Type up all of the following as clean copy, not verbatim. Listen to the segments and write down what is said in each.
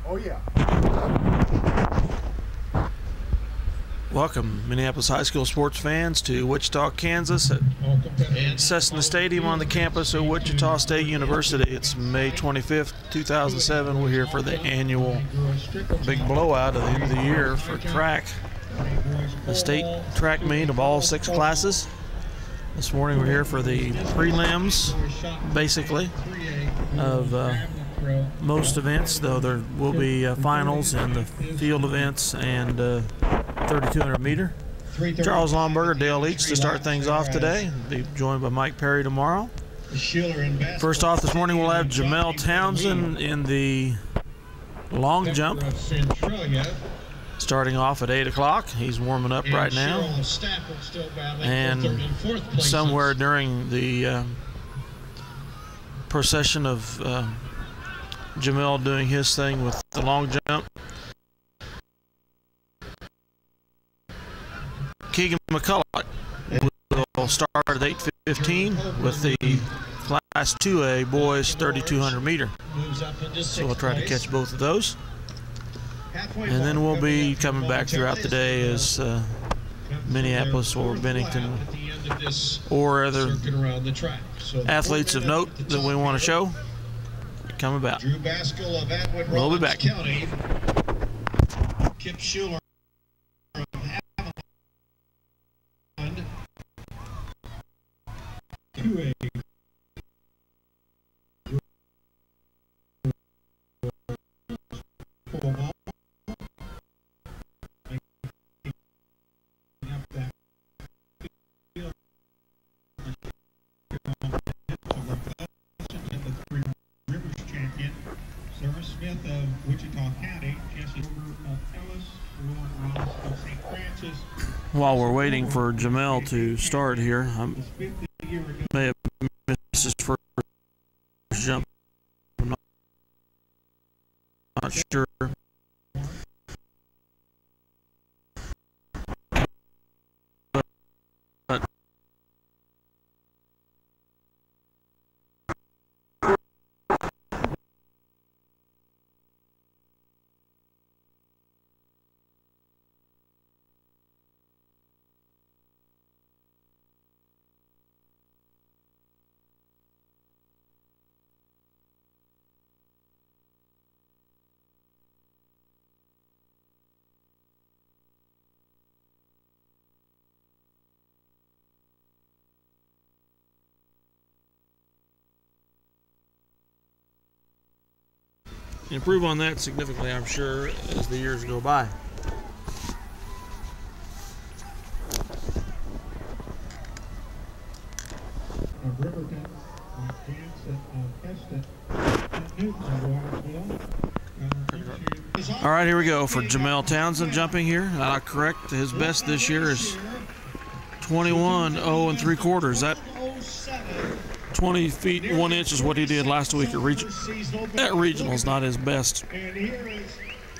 Oh, yeah. Welcome, Minneapolis High School sports fans, to Wichita, Kansas at Cessna Stadium on the campus of Wichita State University. It's May 25th, 2007. We're here for the annual big blowout at the end of the year for track. The state track meet of all 6 classes. This morning we're here for the prelims, basically, of most events, though there will be finals and the field events and 3,200 meter. Charles Lomberger, Dale Leach to start things off today. Be joined by Mike Perry tomorrow. First off this morning we'll have Jamel Townsend in the long jump, starting off at 8 o'clock. He's warming up right now. And somewhere during the procession of Jamel doing his thing with the long jump, Keegan McCulloch will start at 8:15 with the Class 2A boys 3,200 meter. So we'll try to catch both of those. And then we'll be coming back throughout the day as Minneapolis or Bennington or other athletes of note that we want to show come about. We'll be back. Kip Schuler from Haviland. 2A. Smith of Wichita County, Jesse of Ellis, Rowan Ross of St. Francis. While we're waiting for Jamel to start here, I may have missed his first jump. I'm not sure. Improve on that significantly, I'm sure, as the years go by. All right, here we go for Jamel Townsend jumping here. Correct, his best this year is 21.0 3/4. That 20 feet 1 inch is what he did last week at regionals. Not his best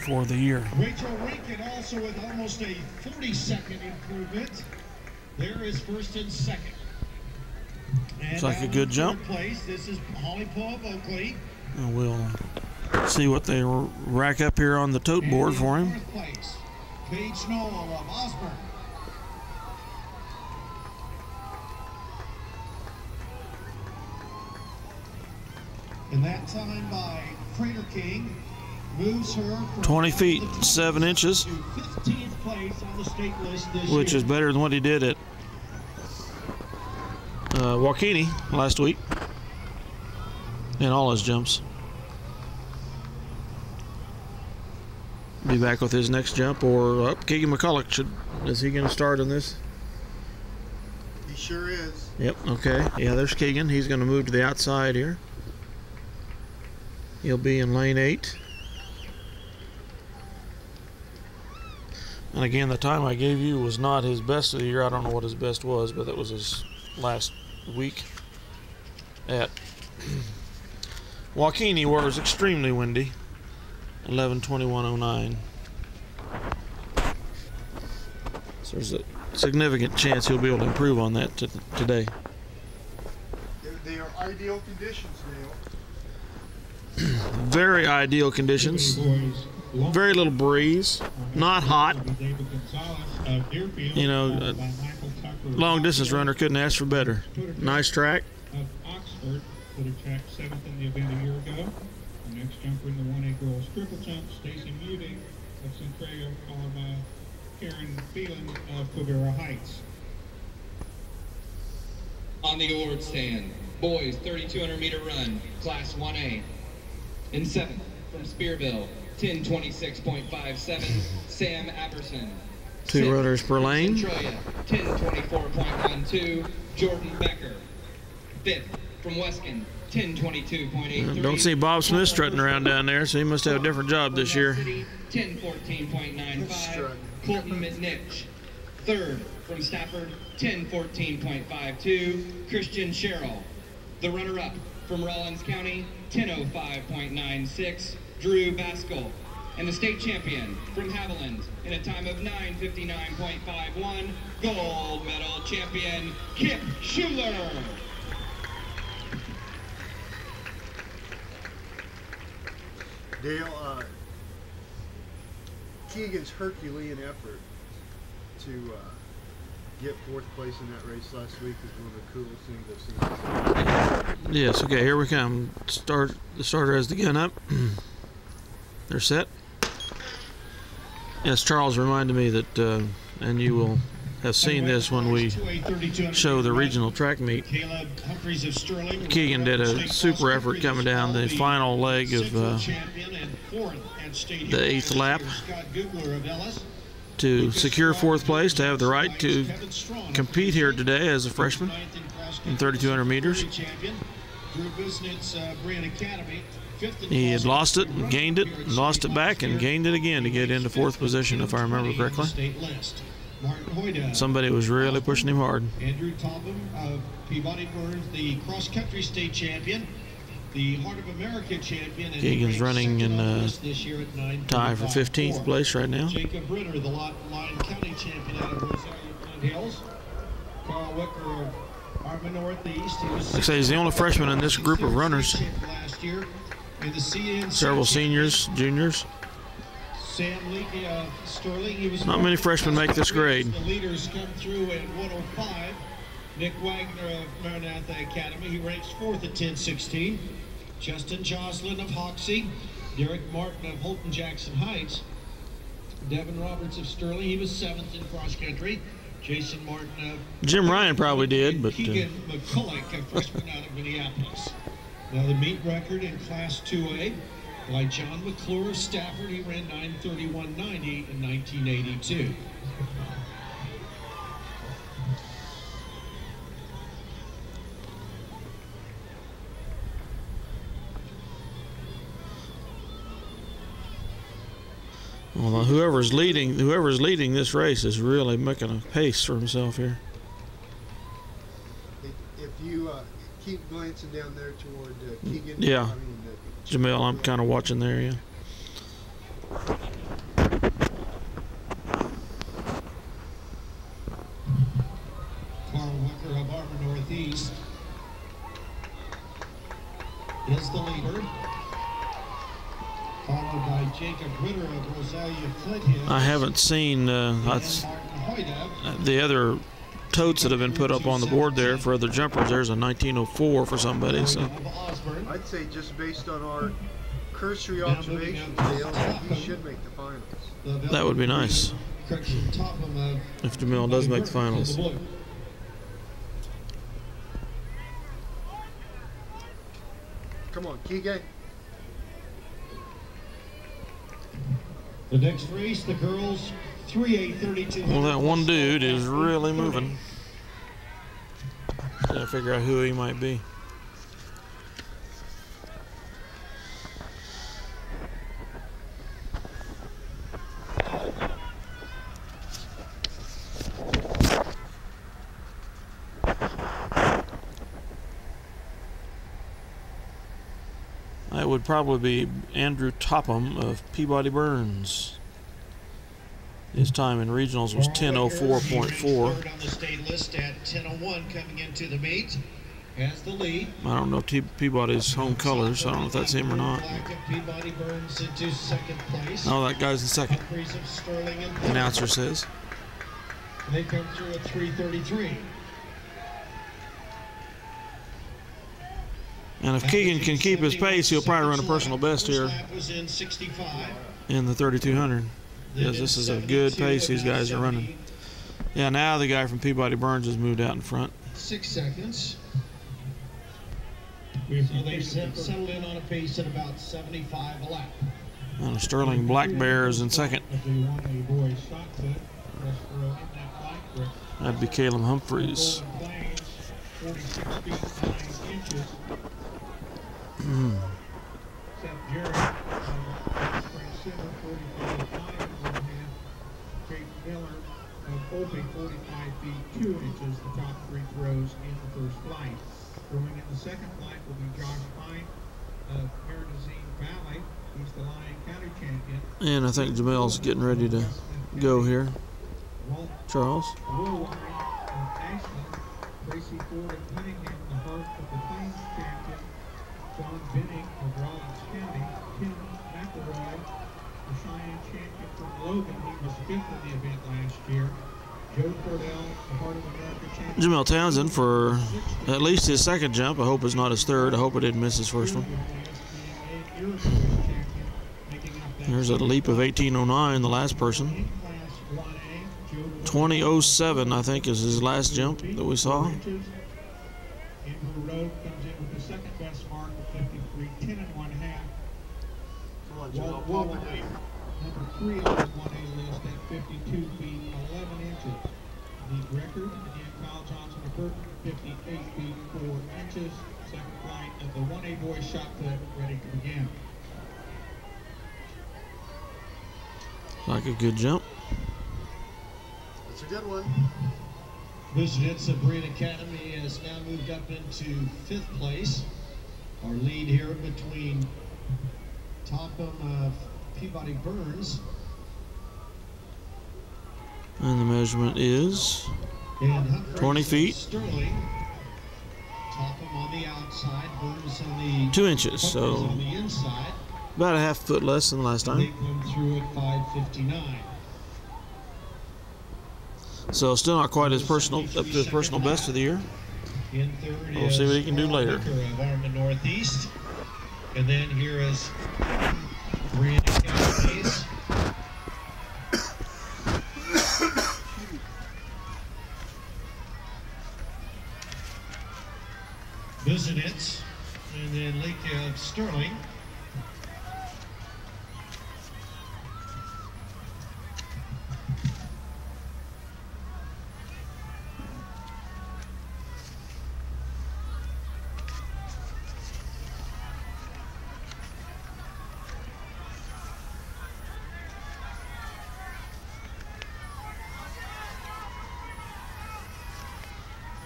for the year. Rachel Rankin also with almost a 40-second improvement. There is first and second. Looks like a good jump. Place. This is Holly Poe of Oakley. And we'll see what they rack up here on the tote board for him. Paige Noel of Osborne. And that time by Crater King moves her from 20 feet 7 inches, to 15th place on the state list this which year. is better than what he did at Waukene last week in all his jumps. Be back with his next jump, or Keegan McCulloch is he going to start on this? He sure is. Yep. Okay. Yeah, there's Keegan. He's going to move to the outside here. He'll be in lane 8. And again, the time I gave you was not his best of the year. I don't know what his best was, but that was his last week at Waukene, where it was extremely windy. 11:21:09. So there's a significant chance he'll be able to improve on that today. They are ideal conditions, Dale. Very ideal conditions. Very little breeze. Not hot. You know, a long distance runner couldn't ask for better. Nice track. Oxford would have tracked 7th in the event a year ago. The next jumper in the 1A girls triple jump, Stacy Muting of Centralia, followed by Karen Phelan of Quivira Heights. On the award stand, boys 3,200-meter run, Class 1A. In 7th, from Spearville, 10:26.57, Sam Aberson. 2 runners per lane. Centralia, 10:24.12, Jordan Becker. 5th, from Weskin, 10:22.83. Don't see Bob Smith strutting around down there, so he must have a different job this year. 10:14.95, Colton Mitnich. 3rd, from Stafford, 10:14.52, Christian Sherrill. The runner-up from Rollins County, 10:05.96, Drew Baskell. And the state champion from Haviland in a time of 9:59.51, gold medal champion, Kip Schuler. Dale, Keegan's Herculean effort to get 4th place in that race last week is one of the coolest things I've seen. Yes, okay, here we come. The starter has the gun up. They're set. Yes, Charles reminded me that, and you will have seen this when we show the regional track meet. Keegan did a super effort coming down the final leg of the 8th lap to secure 4th place, to have the right to compete here today as a freshman in 3,200 meters. He had lost it and gained it, and lost it back and gained it again to get into 4th position, if I remember correctly. Somebody was really pushing him hard. Andrew Topham of Peabody Burns, the cross-country state champion, the Heart of America champion. Keegan's running in tie for 15th place right now. Jacob Ritter, the Lyon County champion out of Rosalia Flint Hills. Carl Wicker of Arma Northeast. Like I say, he's the only freshman in this group of runners. Last year. Several seniors, juniors. Sam Leakey of Sterling. He was not many freshmen make this grade. The leaders come through at 105. Nick Wagner of Maranatha Academy. He ranks 4th at 10:16. Justin Joslin of Hoxie. Derek Martin of Holton Jackson Heights. Devin Roberts of Sterling. He was 7th in cross country. Jason Martin of Jim Ryan probably did, but Keegan McCulloch, a freshman out of Minneapolis. Now the meet record in Class 2A by John McClure of Stafford. He ran 9:31.90 in 1982. Well, whoever's leading this race is really making a pace for himself here. If you keep glancing down there toward Keegan. Yeah. Jamel, I'm kind of watching there, yeah. Carl Wicker of Arma Northeast is the leader, followed by Jacob Ritter of Rosalia Flint Hills. I haven't seen the other totes that have been put up on the board there for other jumpers. There's a 1904 for somebody. So I'd say just based on our cursory observations, Dale, he should make the finals. That would be nice if Jamel does make the finals. Come on, Keegan. The next race, the girls 3A32. Well, that one dude is really moving. Gotta figure out who he might be. That would probably be Andrew Topham of Peabody Burns. His time in regionals was 10:04.4. On the state list at 10:01 coming into the meet. has the lead. I don't know Peabody's home colors, so I don't know if that's him or not. Peabody Burns into second place. No, that guy's in second. The announcer says. They come through at 3:33. And if Keegan can keep his pace, he'll probably run a personal best here in the 3200. Because this is a good pace these guys are running. Yeah, now the guy from Peabody Burns has moved out in front. 6 seconds. So they've settled in on a pace at about 75 a lap. And a Sterling Black Bear is in second. That'd be Caleb Humphreys. Hoping 45 feet 2 inches, the top 3 throws in the first flight. Throwing in the second flight will be Josh Pine of Paradisine Valley. He's the Lyon County champion. And I think Jamel's getting ready to go here. Charles. Will Wine of Ashland, Tracy Ford of Cunningham, the Heart of the Plains champion. John Benning of Rollins County. Tim McElroy, the Cheyenne champion from Logan. He was 5th in the event last year. Joe Cordell, the Heart of America champion. Jamel Townsend for at least his second jump. I hope it's not his third. I hope I didn't miss his first one. There's a leap of 1809, the last person. 2007, I think, is his last jump that we saw. Road comes in with the second best mark of 53.10 1/2. Walt number 3 on the 1A list at 52 feet 11 inches. The record, again, Kyle Johnson of Burton, 58 feet 4 inches. Second flight of the 1A boys shot put, ready to begin. Like a good jump. That's a good one. Michigan's Sabrina Academy has now moved up into 5th place. Our lead here between Topham of Peabody Burns. And the measurement is And 20 feet. Sterling. Topham on the outside, Burns on the 2 inches, so on the inside. about a half foot less than last They time. come through at 5:59. So still not quite his personal up to his personal best of the year. In third We'll see what he can do later. Of Arma Northeast. And then here is Brianna Canapace. Visitits. And then Lake of Sterling.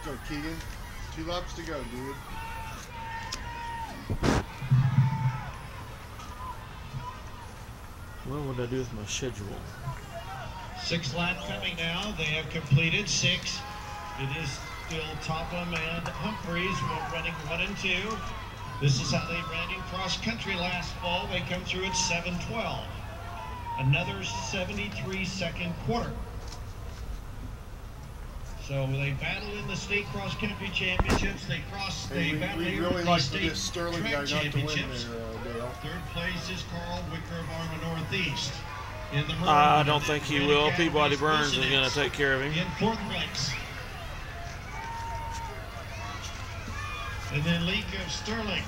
Go, Keegan. 2 laps to go, dude. What would I do with my schedule? 6th lap coming now. They have completed 6. It is still Topham and Humphreys running 1 and 2. This is how they ran in cross country last fall. They come through at 7:12. Another 73-second quarter. So they battle in the state cross country championships. They battle we here really in like the for state this Sterling guy track not to win championships. there, Dale. 3rd place is Carl Wicker of Arma Northeast. In the I don't think he will. Peabody Burns is going to take care of him. In 4th place. And then Leak of Sterling.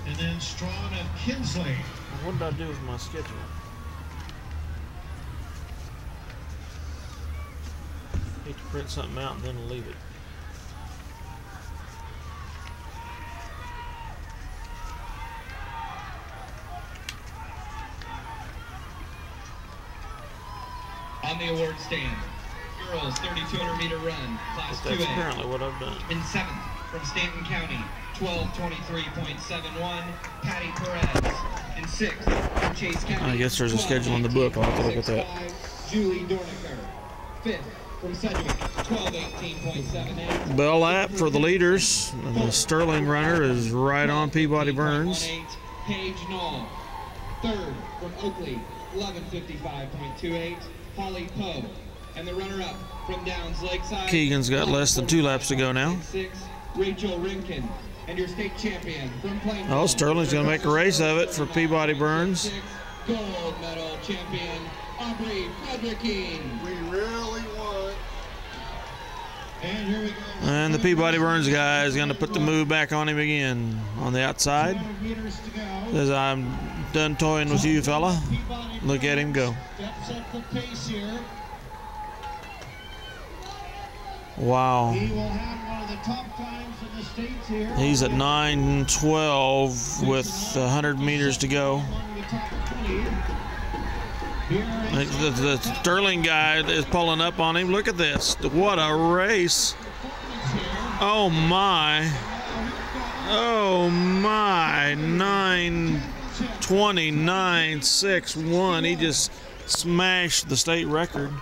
And then Strawn of Kinsley. What did I do with my schedule? Hate to print something out and then leave it. On the award stand, girls 3,200 meter run, class But that's 2A. apparently what I've done. In 7th from Stanton County, 12:23.71, Patty Perez. In 6th from Chase County. I guess there's a schedule in the book. I'll have to look at that. 12:19.65, Julie Dornicker. 5th from Sedgwick, 12:18.78. Bell lap for the leaders. And the Sterling runner is right on Peabody Burns. Paige Knoll. Third from Oakley, 11:55.28. Holly Poe. And the runner-up from Downs Lakeside. Keegan's got less than 2 laps to go now. Rachel Rimkin. And your state champion from Plainfield. Oh, Sterling's going to make a race of it for Peabody Burns. Gold medal champion, Aubrey Frederickine. We really want. And here we go. And the Peabody Burns guy is going to put the move back on him again on the outside. 200 meters to go. Says, I'm done toying with you, fella. Look at him go. Steps up the pace here. Wow. He will have one of the top times in the States here. He's at 9:12 with 100 meters to go. The Sterling guy is pulling up on him. Look at this. What a race. Oh my. Oh my. 9:29.61. He just smashed the state record.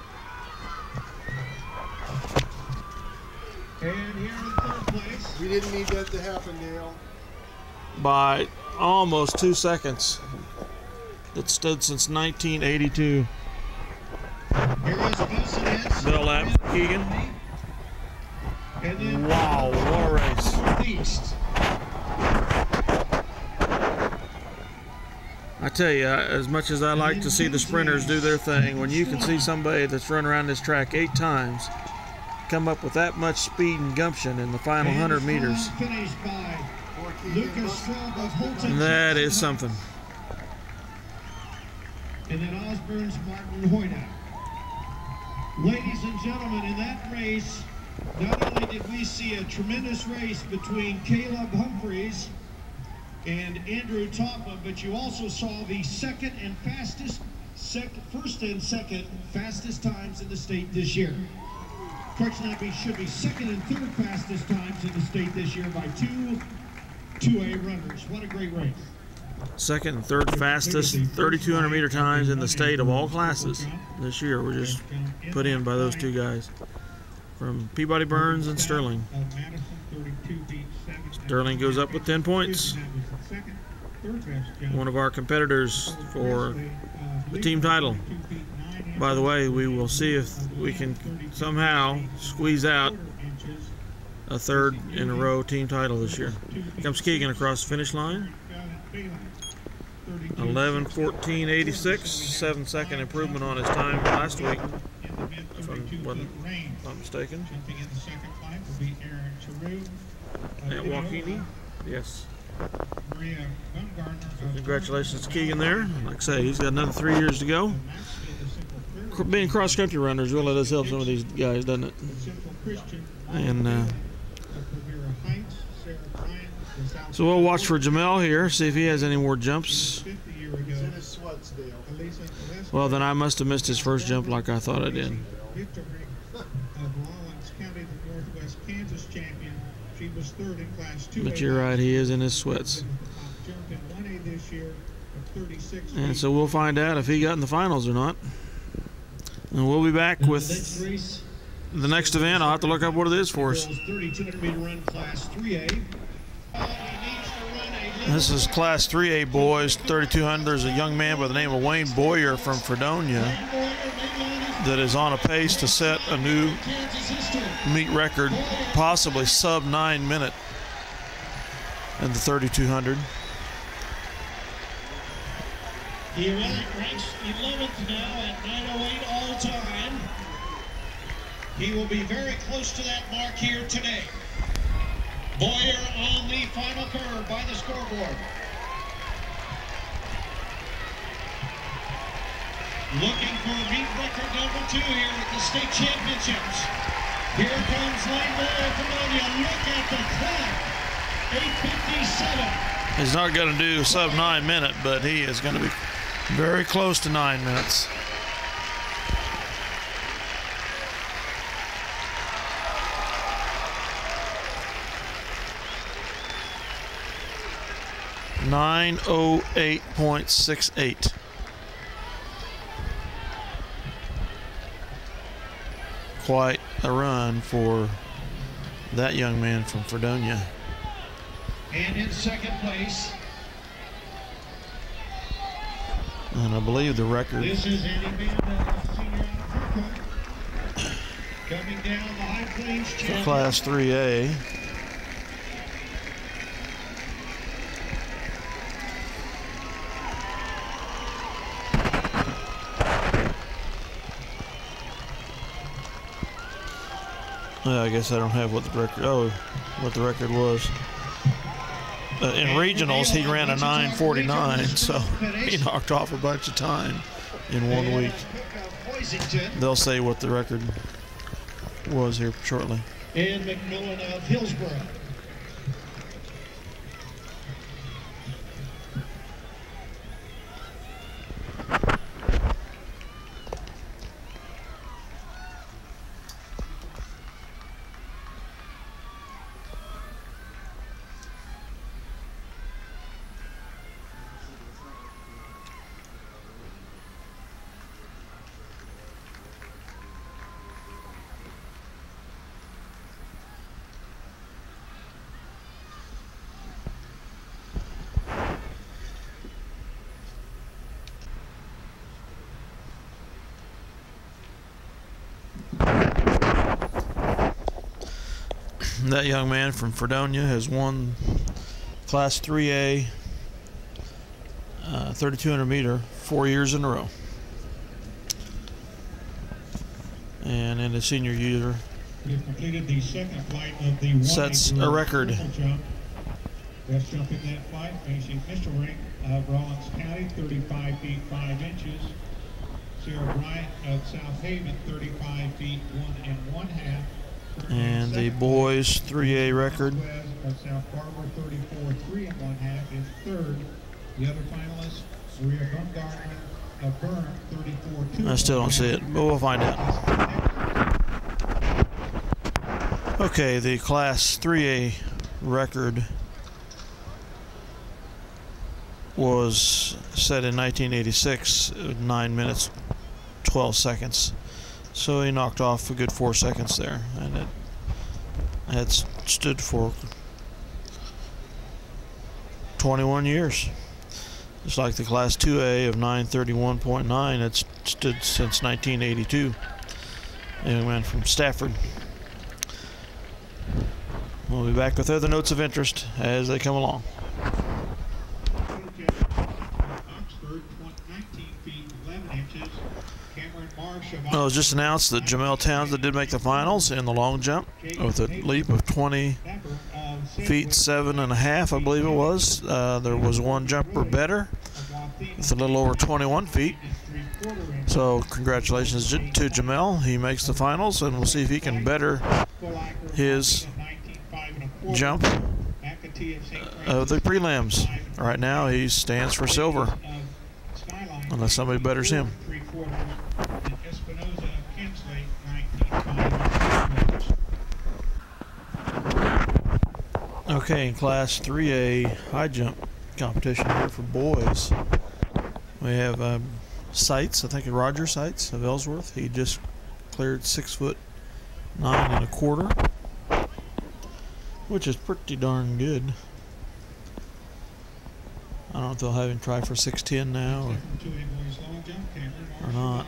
And here in third place. We didn't need that to happen, Dale. By almost 2 seconds. That stood since 1982. Here is Gus. Bell lap for Keegan. And then Wow, what a race. East. I tell you, as much as I like to see the sprinters do their thing, when you can see somebody that's run around this track 8 times come up with that much speed and gumption in the final 100 meters, Finished by Lucas Straub of Holton. that is something. And then Osborne's Martin Hoyna. Ladies and gentlemen, in that race, not only did we see a tremendous race between Caleb Humphreys and Andrew Topham, but you also saw the second and fastest, first and second fastest times in the state this year. Correction, that should be second and third fastest times in the state this year by 2 2A runners. What a great race. Second and third fastest 3,200 meter times in the state of all classes this year were just put in by those 2 guys from Peabody Burns and Sterling. Sterling goes up with 10 points. One of our competitors for the team title. By the way, we will see if we can somehow squeeze out a third in a row team title this year. Here comes Keegan across the finish line. 11:14.86, 7-second improvement on his time last week, if I'm not mistaken. At Waukene, yes. So congratulations to Keegan there. Like I say, he's got another 3 years to go. Being cross-country runners really does help some of these guys, doesn't it? And so we'll watch for Jamel here, see if he has any more jumps. Well, then I must have missed his first jump like I thought I did. But you're right, he is in his sweats. And so we'll find out if he got in the finals or not. And we'll be back with the next event. I'll have to look up what it is for us. 3,200 meter run, class 3A. This is class 3A boys, 3,200. There's a young man by the name of Wayne Boyer from Fredonia that is on a pace to set a new meet record, possibly sub 9 minute in the 3,200. He ranks 11th now at 9:08 all time. He will be very close to that mark here today. Boyer on the final curve by the scoreboard. Looking for meet record number 2 here at the state championships. Here comes Lane Boyer from Fredonia. Look at the clock. 8:57. He's not going to do sub 9 minute, but he is going to be very close to 9 minutes. .68. quite a run for that young man from Fredonia. And in second place, and I believe the record. This is Andy Van, senior out of Brooklyn, coming down the High Plains Challenge. Class 3A. I guess I don't have what the record. Oh, what the record was. In regionals, he ran a 9:49, so he knocked off a bunch of time in 1 week. They'll say what the record was here shortly. And McMillan of Hillsborough. That young man from Fredonia has won Class 3A 3,200 meter 4 years in a row. And in his senior year, He completed the second flight of the sets a record. Jump. Best jump in that flight, finishing Mr. Rank of Rollins County, 35 feet 5 inches. Sarah Bryant of South Haven, 35 feet 1 1/2. And the boys 3A record. Of South Barbara, 34 3 1/2 is third. The other finalists, Maria Baumgartner of Bern, 34 2. I still don't see it, but we'll find out. Okay, the Class 3A record was set in 1986, 9 minutes 12 seconds. So he knocked off a good 4 seconds there, and it had stood for 21 years. Just like the Class 2A of 931.9, it's stood since 1982. And it went from Stafford. We'll be back with other notes of interest as they come along. It was just announced that Jamel Townsend did make the finals in the long jump with a leap of 20 feet 7 1/2, I believe it was. There was one jumper better with a little over 21 feet. So congratulations to Jamel. He makes the finals, and we'll see if he can better his jump of the prelims. Right now he stands for silver, unless somebody betters him. Okay, in Class 3A high jump competition here for boys, we have Seitz, I think Roger Seitz of Ellsworth. He just cleared 6'9"1/4, which is pretty darn good. I don't know if they'll have him try for 6'10" now or not.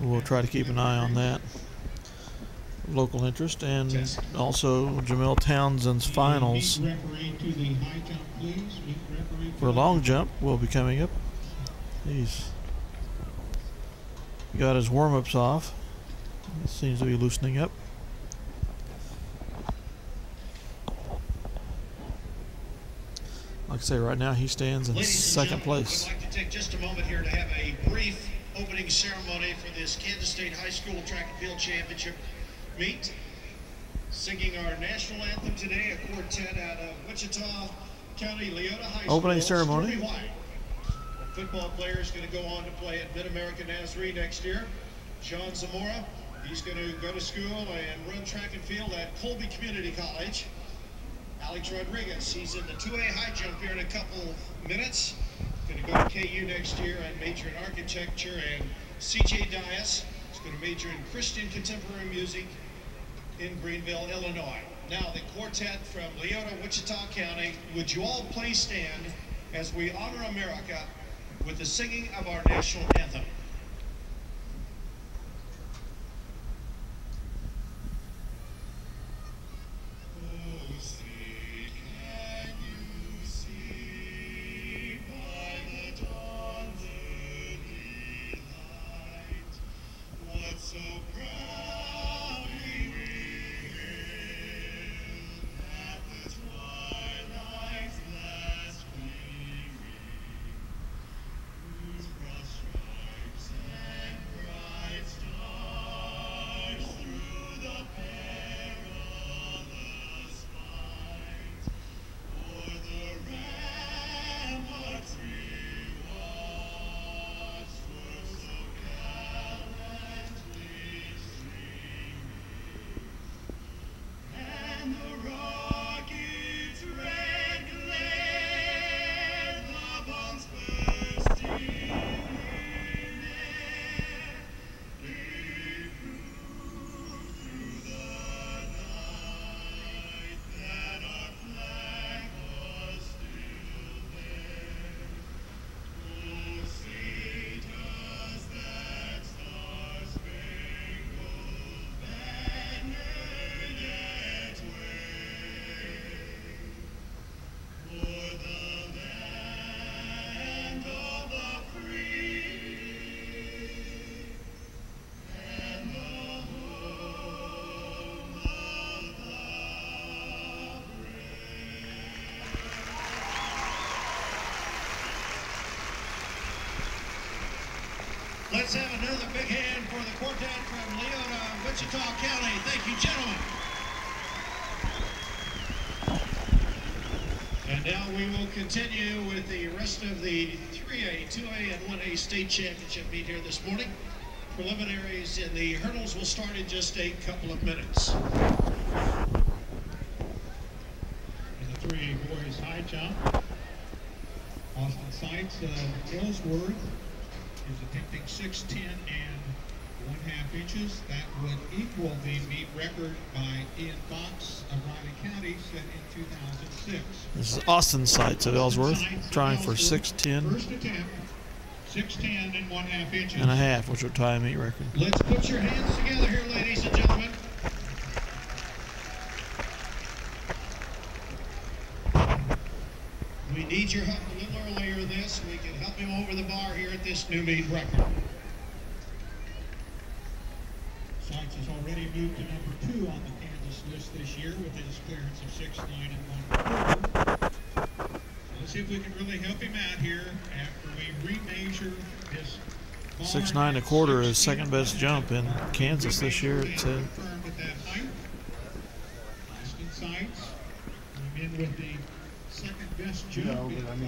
We'll try to keep an eye on that. Local interest, and also Jamel Townsend's finals for long jump will be coming up. He's got his warm-ups off. It seems to be loosening up. Like I say, right now he stands in second place. I'd like to take just a moment here to have a brief opening ceremony for this Kansas State High School Track and Field Championship meet. Singing our national anthem today, a quartet out of Wichita County, Leota High School. Opening ceremony. A football player is going to go on to play at Mid-American Nazarene next year. John Zamora, he's going to go to school and run track and field at Colby Community College. Alex Rodriguez, he's in the 2A high jump here in a couple minutes. Going to go to KU next year and major in architecture. And CJ Dias is going to major in Christian contemporary music in Greenville, Illinois. Now the quartet from Leota, Wichita County, would you all please stand as we honor America with the singing of our national anthem. Let's have another big hand for the quartet from Leota, Wichita County. Thank you, gentlemen. And now we will continue with the rest of the 3A, 2A, and 1A state championship meet here this morning. Preliminaries in the hurdles will start in just a couple of minutes. In the 3A boys high jump, Austin Seitz of Ellsworth is attempting 6'10" and 1/2 inches. That would equal the meet record by Ian Fox of Riley County set in 2006. This is Austin Seitz of Ellsworth, trying for 6'10" First attempt, 6'10" and 1/2 inches. and a half, which would tie a meet record. Let's put your hands together here, ladies and gentlemen. We need your help a little earlier in this. We can help him over the bar here at this new meet record. Seitz has already moved to number 2 on the Kansas list this year with his clearance of 6'9" and 1/4. Let's see if we can really help him out here after we remeasure this. 6'9" and 1/4 is second best jump in Kansas this year. It said. Confirmed at that height. Austin Seitz came in with the second best jump in class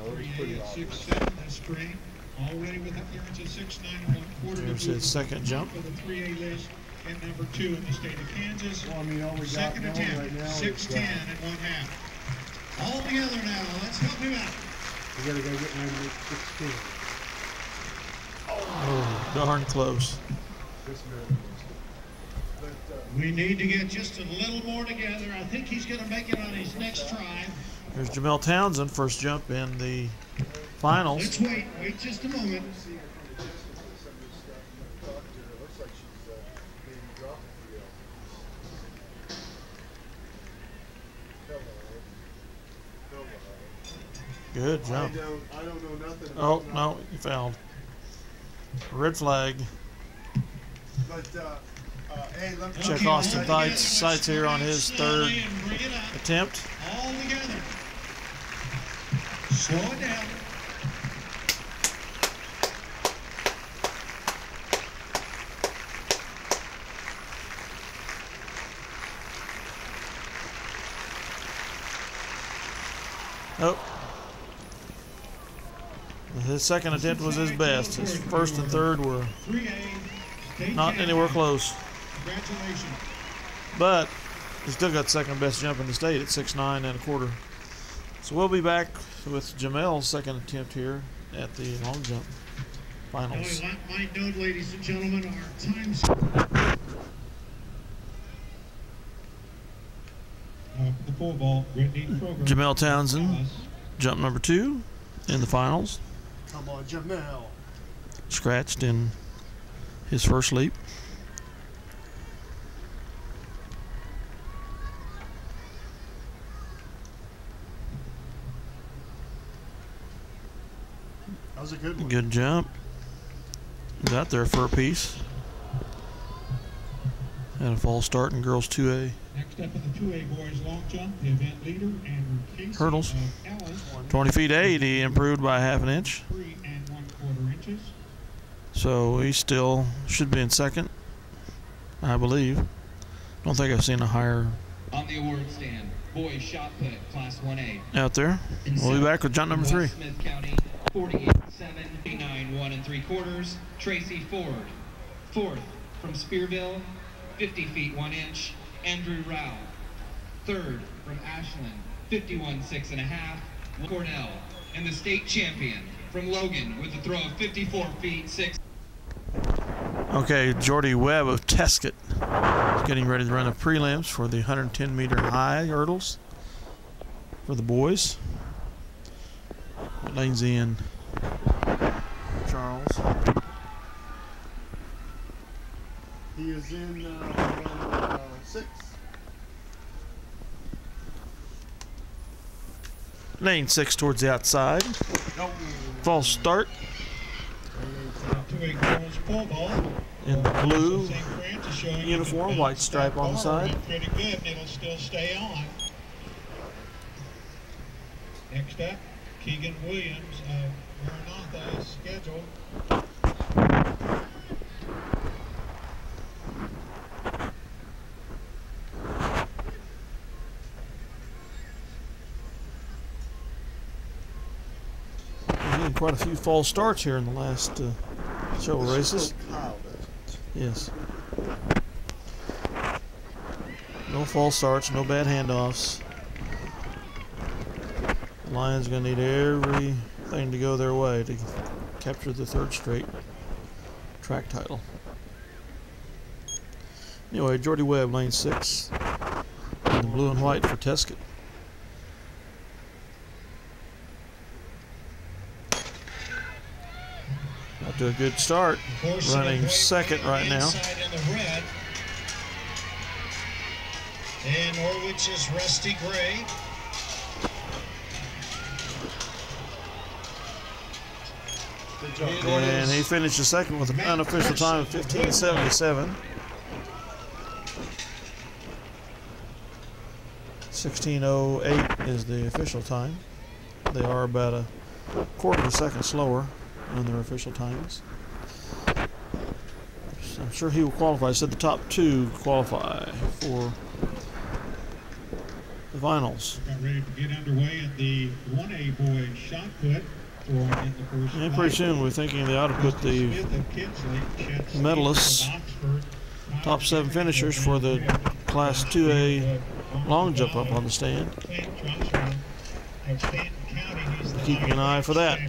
3A at 6'7" this spring. Already with a clearance of 6'9" and 1/4. There's his second jump. For the 3A list and number 2 in the state of Kansas. Well, I mean, all we got Second going attempt, right now is 6'10" and 1/2. All together now. Let's help him out. We gotta go get number 16. Oh, darn close. This man. But, We need to get just a little more together. I think he's going to make it on his next try. There's Jamel Townsend, first jump in the finals. Let's wait just a moment. Good jump. I don't know nothing about Oh, no, he fouled. Red flag. But, hey, let me Check Austin Seitz here on his third attempt. All together. Slow it down. Oh. His second attempt was his best. His first and third were 3A state not anywhere close. Congratulations. But he still got second best jump in the state at 6'9" and 1/4. So we'll be back with Jamel's second attempt here at the long jump. finals. Might note, ladies and gentlemen, our times. The pole vault, Brittany Kroger. Jamel Townsend, jump number 2 in the finals. Come on, Jamel. Scratched in his first leap. That was a good one. Good jump. Got there for a piece. Had a false start in girls 2A. Next up in the 2A boys long jump, the event leader and Casey Hurdles. 20 feet 8, he improved by ½ an inch. 3 1/4 inches. So he still should be in second, I believe. Don't think I've seen a higher On the award stand, boys shot put, class 1A. out there. We'll be back with jump number 3. West Smith County, 48-7, 89 1 3/4. Tracy Ford. 4th from Spearville, 50 feet 1 inch. Andrew Rao. 3rd from Ashland, 51 6 1/2. Cornell. And the state champion from Logan with a throw of 54 feet 6. Okay, Jordy Webb of Tesket is getting ready to run the prelims for the 110-meter high hurdles for the boys. What lane's he in? Charles. He is in 6. Lane 6 towards the outside. False start 2A girls pole vault. in the blue St. Francis showing uniform, white stripe on the side. Pretty good, it'll still stay on. Next up, Keegan Williams of Maranatha is scheduled. Getting quite a few false starts here in the last several races. Yes. No false starts, no bad handoffs. The Lions going to need everything to go their way to capture the 3rd straight track title. Anyway, Jordy Webb, lane 6. In the blue and white for Tesket. Up to a good start. Running second right now. And Norwich's Rusty Gray. Good job. And he finished second with an unofficial time of 15:77. 16:08 is the official time. They are about a quarter of a second slower on their official times. I'm sure he will qualify. I said the top 2 qualify for the finals. Got ready to get underway at the 1A boys shot put. And pretty soon we're thinking they ought to put the medalists, top 7 finishers for the Class 2A long jump up on the stand. Keeping an eye for that.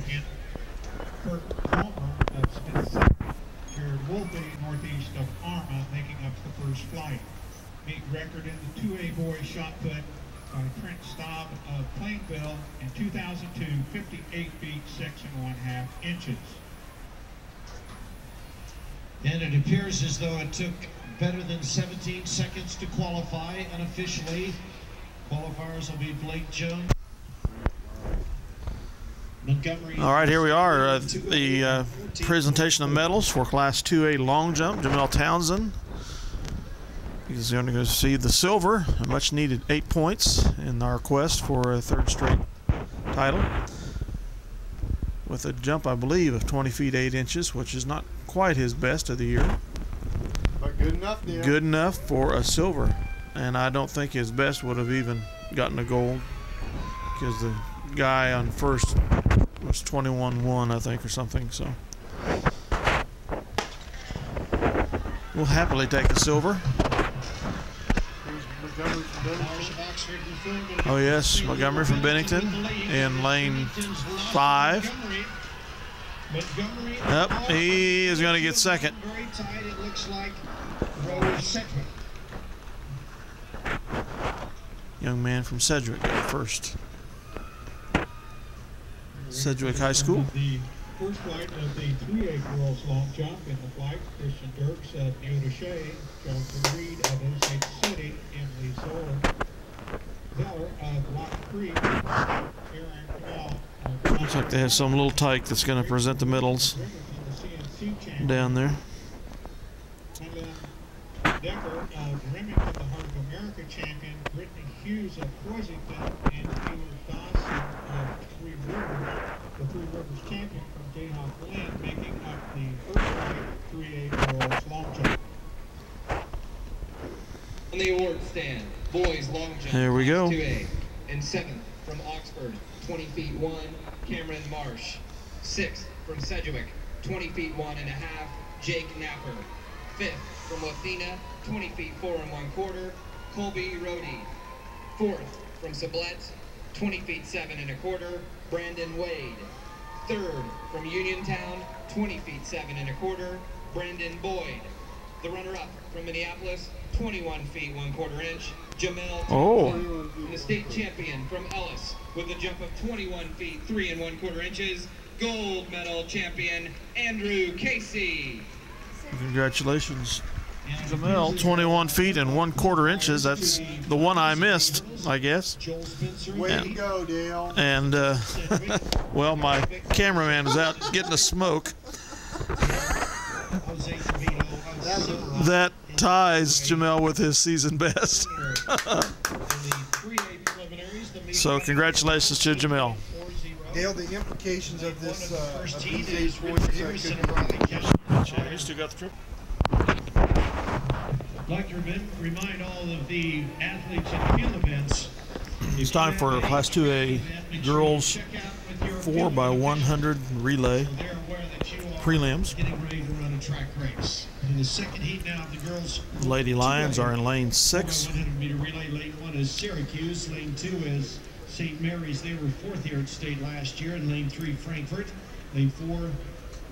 Northeast of Arma, making up the first flight. Meet record in the 2A boys shot put by Trent Staub of Plainville in 2002, 58 feet 6 1/2 inches. And it appears as though it took better than 17 seconds to qualify unofficially. Qualifiers will be Blake Jones. Montgomery. All right, here we are. The presentation of medals for Class 2A long jump. Jamel Townsend is going to go see the silver, a much needed 8 points in our quest for a 3rd straight title. With a jump, I believe, of 20 feet 8 inches, which is not quite his best of the year. But good enough, Neil. Good enough for a silver. And I don't think his best would have even gotten a gold, because the guy on first was 21-1, I think, or something. So we'll happily take the silver. Oh yes, Montgomery from Bennington in lane 5. Montgomery. Yep, he is going to get second. Very tight, it looks like. Rose Sedgwick. Young man from Sedgwick got first. Sedgwick High School. The first flight of the 3A girls long jump in the flight. Christian Dirks of Neota Shea, Jonathan Reed of Osage City, Emily Zeller of Lock Creek, Aaron Jamal. Looks like they have some little tyke that's going to present the medals down there. Decker of Remington, the Heart of America champion, Brittany Hughes of Crossington, and Taylor Dawson of Three Rivers, the Three Rivers champion from Jayhawk Glen, making up the first flight 3A girls long jump. On the award stand, boys long jump. There we go. 2A. And 7th from Oxford, 20 feet 1, Cameron Marsh. 6th from Sedgwick, 20 feet 1 1/2, Jake Napper. 5th from Lathina, 20 feet 4 1/4, Colby Rohde. 4th from Sublette, 20 feet 7 1/4, Brandon Wade. 3rd from Uniontown, 20 feet 7 1/4, Brandon Boyd. The runner-up from Minneapolis, 21 feet 1/4 inch, Jamel Townsend. And the state champion from Ellis with a jump of 21 feet 3 1/4 inches, gold medal champion Andrew Casey. Congratulations, Jamel. 21 feet and 1/4 inches. That's the one I missed, I guess. Way to go, Dale. And, well, my cameraman is out getting a smoke. That ties Jamel with his season best. So congratulations to Jamel. Dale, the implications of this First heat these is points Richard that Harrison could of Riley County. You still got the trip? I'd like to remind all of the athletes in field events. It's time for Class 2A girls 4x100 relay prelims. Getting ready to run a track race. In the second heat now, the girls. Lady Lions are in lane 6. 100-meter relay. Lane 1 is Syracuse. Lane 2 is St. Mary's. They were 4th here at state last year. And lane 3, Frankfurt. Lane 4,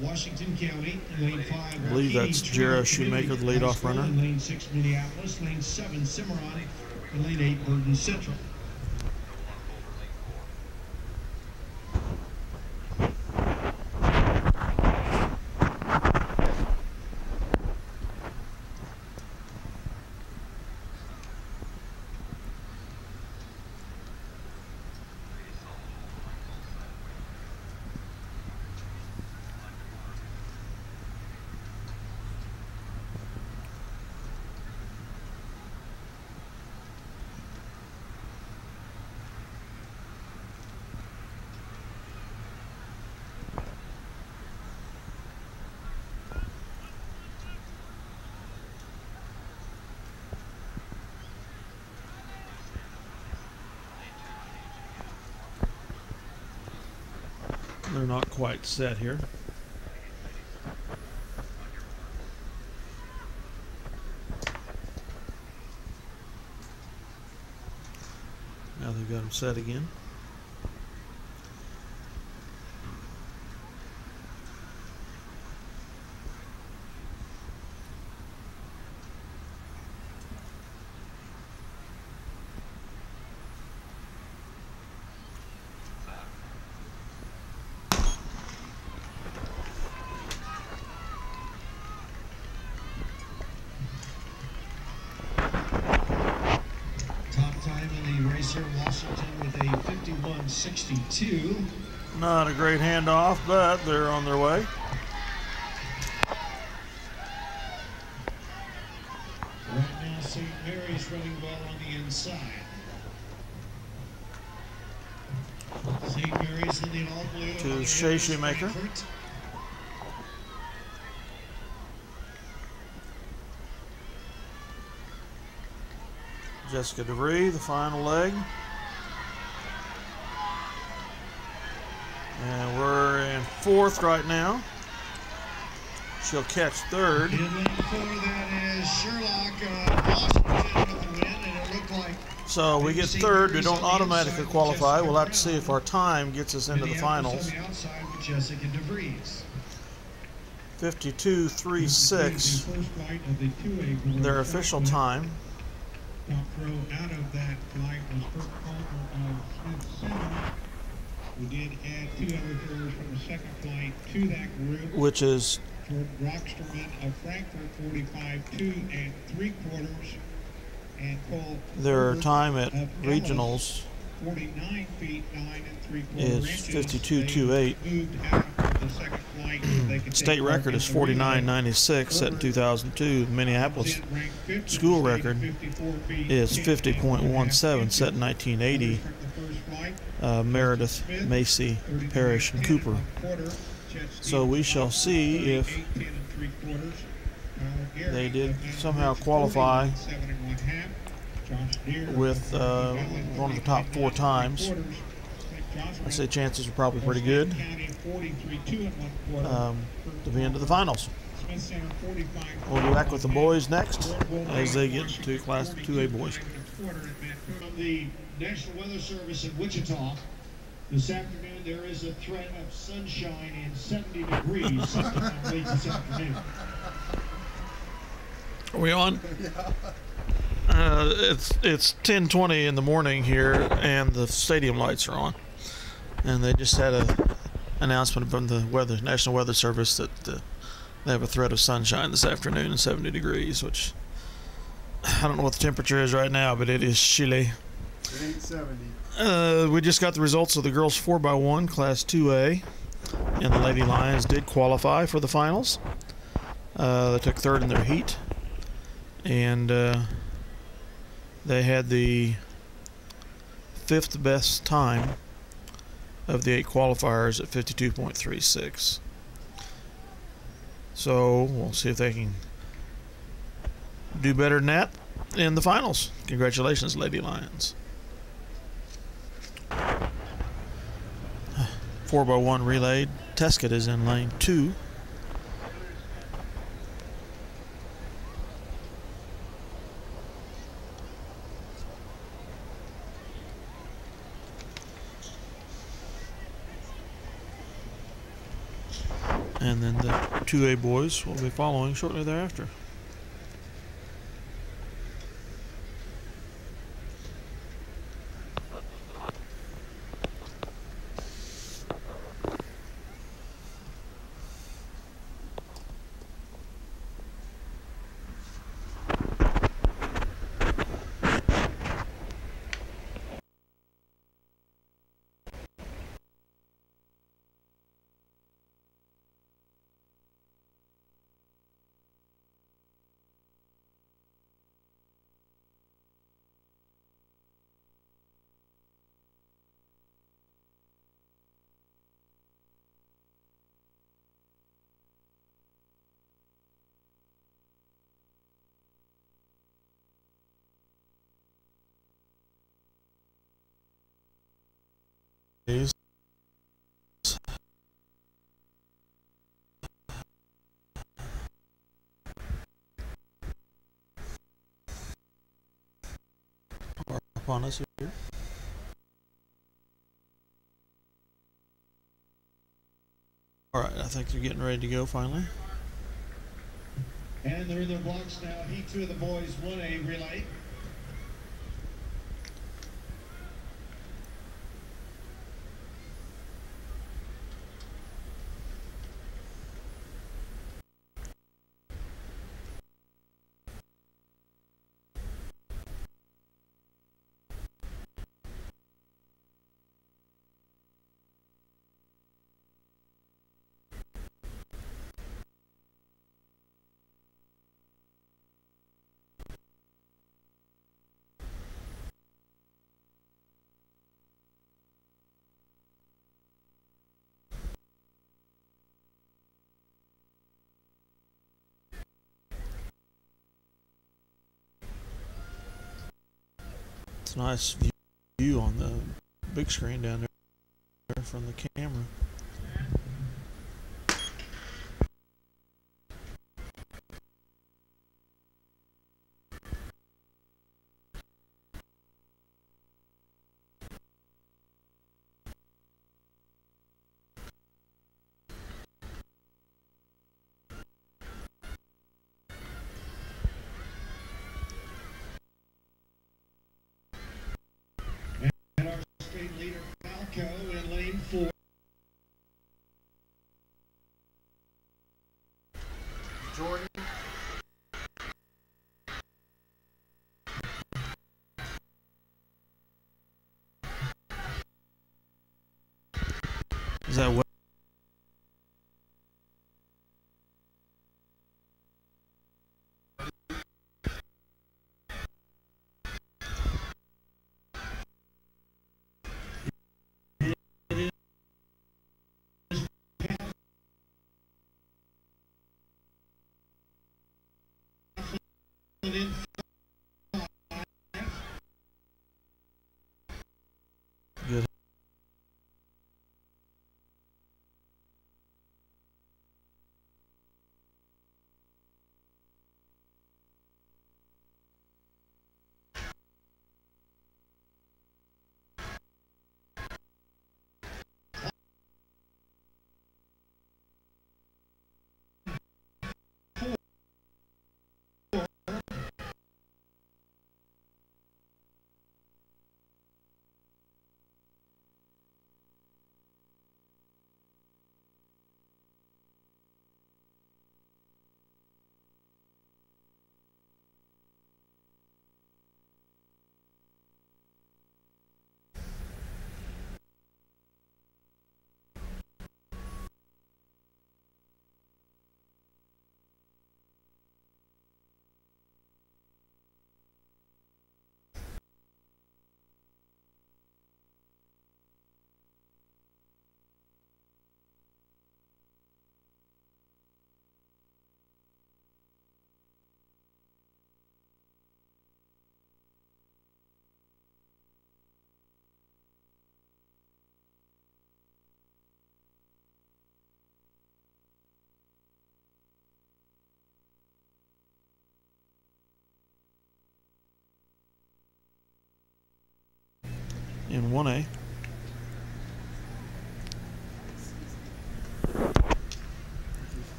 Washington County. And lane 5, I believe that's Jera Shoemaker, the leadoff runner. And lane 6, Minneapolis. Lane 7, Cimarron. And lane 8, Burton Central. They're not quite set here. Now they've got them set again. Washington with a 51.62. Not a great handoff, but they're on their way. Right now, St. Mary's running well on the inside. St. Mary's in the all-blue. To Shea Shoemaker. Jessica DeVries, the final leg. And we're in 4th right now. She'll catch 3rd. In lane 4, that is Sherlock Washington with the win, and it looked like. So we get 3rd. We don't automatically qualify. We'll have to see if our time gets us into the finals. On the outside with Jessica DeVries. 52.36, their official time. Top row out of that flight was Kurt Palmer of Smith Center. We did add 2 other throwers from the second flight to that group. Which is Jordan Rocksterman of Frankfurt, 45.2 3/4, and Cole their Herbert time at of regionals 49 feet 9 3/4 is inches. 52.28. They moved out of the second flight so they could State take part record in is the relay. 49.96, set in 2002. Minneapolis school record is 50.17, set in 1980. Meredith, Macy, Parrish, and Cooper. So we shall see if they did somehow qualify with one of the top 4 times. I'd say chances are probably pretty good to be into the finals. We'll be back with the boys next as they get to Class 2A boys. From the National Weather Service in Wichita, this afternoon there is a threat of sunshine and 70 degrees sometime late this afternoon. Are we on? It's 10:20 in the morning here, and the stadium lights are on. And they just had a announcement from the National Weather Service that they have a threat of sunshine this afternoon and 70 degrees, which I don't know what the temperature is right now, but it is chilly. It ain't 70. We just got the results of the girls 4x1 Class 2A, and the Lady Lions did qualify for the finals. They took 3rd in their heat, and they had the 5th best time of the 8 qualifiers at 52.36. So we'll see if they can do better than that in the finals. Congratulations, Lady Lions. 4x1 relay. Teskett is in lane 2. And then the 2A boys will be following shortly thereafter. Upon us here. All right, I think they're getting ready to go finally. And they're in their blocks now. Heat 2 of the boys 1A relay. It's a nice view on the big screen down there from the camera. Marco in lane 4. Jordan. Is that what? Good. In 1A.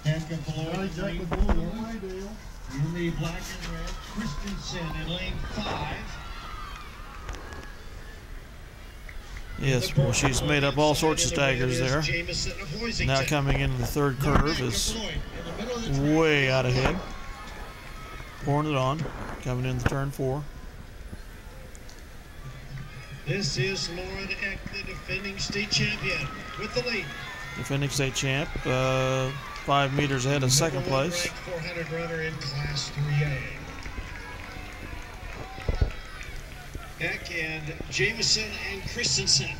Edgar Floyd in lane 4. In the black and red, Christensen in lane 5. Yes, well, she's made up all sorts of staggers there. Now coming into the third curve is way out ahead. Pouring it on, coming into turn 4. This is Lauren Eck, the defending state champion, with the lead. Defending state champ, 5 meters ahead of second place. 400 runner in Class 3A. Eck and Jameson and Christensen.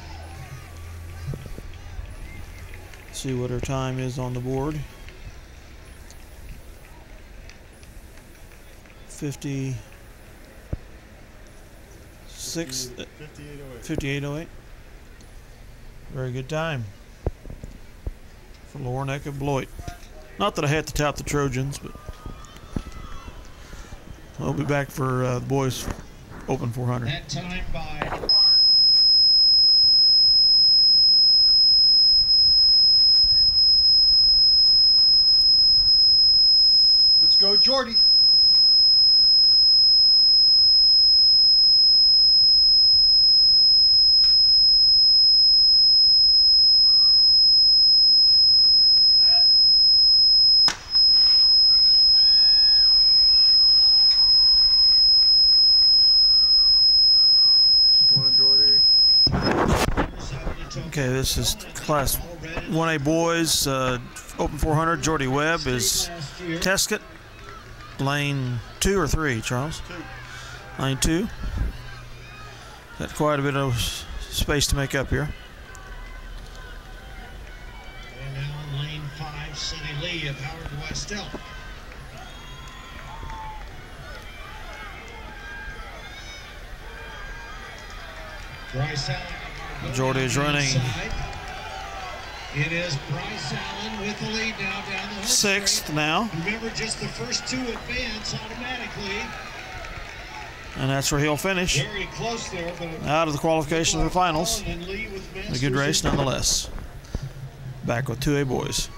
See what her time is on the board. 56, 58.08. Very good time for Lauren Eck of Beloit. Not that I had to tout the Trojans, but we'll be back for the boys' Open 400. That time by Let's go, Jordy. Okay, this is Class 1A boys, Open 400. Jordy Webb is Tesket. Lane 2 or 3, Charles? 2. Lane 2. Got quite a bit of space to make up here. And now in lane 5, Sunny Lee of Howard Westell. Bryce Allen. Jordy is running. It is Bryce Allen with the lead now down the home 6th now. Remember, just the first 2 advance automatically. And that's where he'll finish. Very close there, but Out of the qualification for the finals. A good race nonetheless. Back with 2A boys.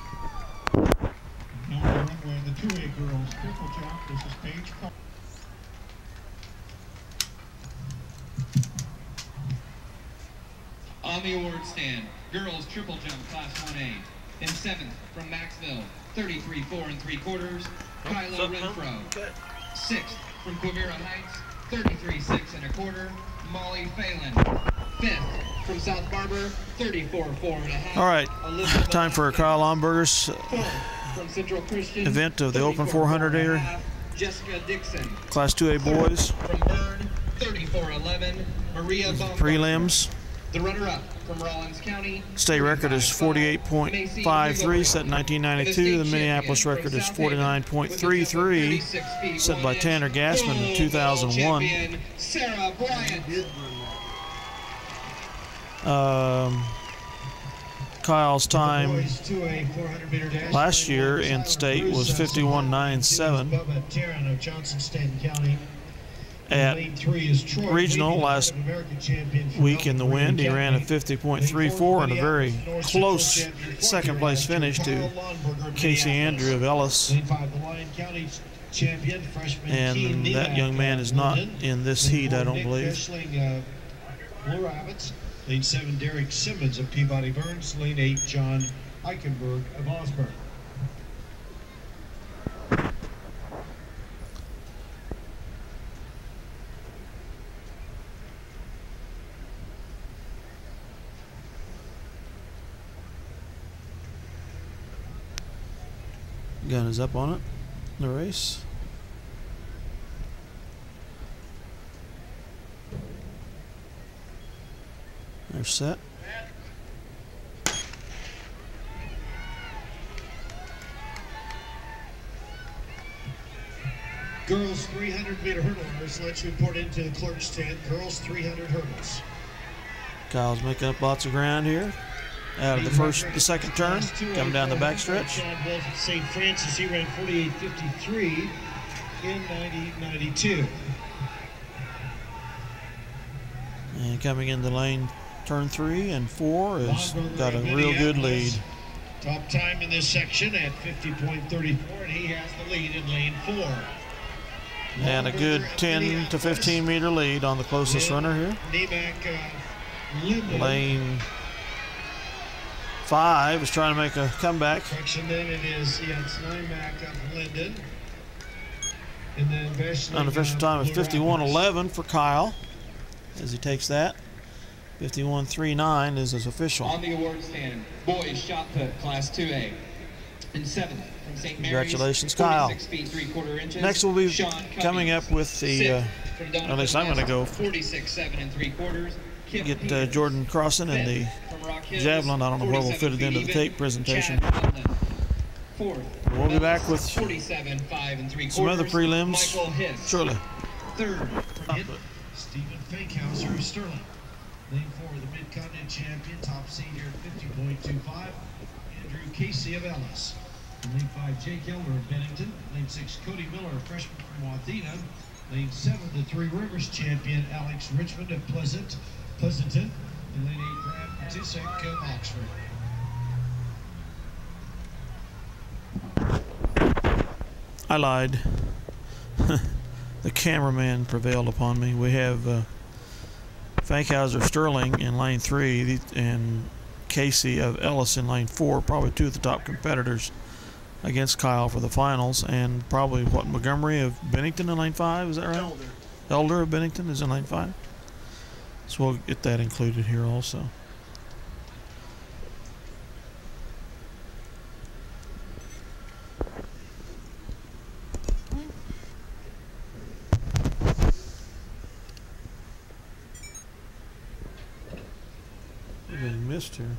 Number 1 were the 2A girls. Triple jump. This is Paige. On the award stand, girls triple jump class 1A. In 7th from Maxville, 33 4 3/4, Kyla Renfro. 6th from Quivira Heights, 33 6 1/4, Molly Phelan. 5th from South Barber, 34 4 1/2. All right, time for Kyle Lomberger's from Central Christian event of the Open 400 here. Jessica Dixon. Class 2A boys. From Byrne, 34-11, Maria Baumgartner. Prelims. The runner-up from Rollins County. State record is 48.53, set in 1992. The Minneapolis record is 49.33, set by Tanner Gassman in 2001. Sarah Bryant. Kyle's time last year in state was 51.97. At regional last week in the wind, he ran a 50.34 and a very close second place finish to Casey Andrew of Ellis. And that young man is not in this heat, I don't believe. Lane 7, Derek Simmons of Peabody Burns. Lane 8, John Eichenberg of Osborne. Gun is up on it, the race. They're set. Girls 300-meter hurdlers. Let's report into the clerk's tent. Girls 300 hurdles. Kyle's making up lots of ground here. Out of the second turn, coming down the backstretch. St. Francis, he ran 48.53 in 90.92. And coming into lane turn 3 and 4 has got a real good lead. Top time in this section at 50.34, and he has the lead in lane 4. And a good 10 to 15 meter lead on the closest runner here. Lane 5 is trying to make a comeback. Then it is, it's Nymack of Linden. And then unofficial time is 51.11 for Kyle as he takes that. 51.39 is his official. On the award stand, boys shot put class 2A. In 7th from St. Mary's. Congratulations, Kyle. 46 feet 3/4 inches. Next we'll be coming up with the, at least I'm going to go 46 7 3/4. Get Jordan Crossan and the javelin. I don't know where we'll fit it into the tape presentation. We'll be back with some other prelims shortly. 3rd, Stephen Fankhauser of Sterling. Lane 4, the Mid-Continent champion, top seed here at 50.25. Andrew Casey of Ellis. Lane 5, Jake Elder of Bennington. Lane 6, Cody Miller, a freshman from Wathena. Lane 7, the Three Rivers champion, Alex Richmond of Pleasanton. And lane 8, Brad Patisek of Oxford. I lied. The cameraman prevailed upon me. We have Fankhauser Sterling in lane 3 and Casey of Ellis in lane 4, probably two of the top competitors against Kyle for the finals, and probably what, Montgomery of Bennington in lane 5, is that right? Elder of Bennington is in lane 5. So we'll get that included here also. Everything missed here.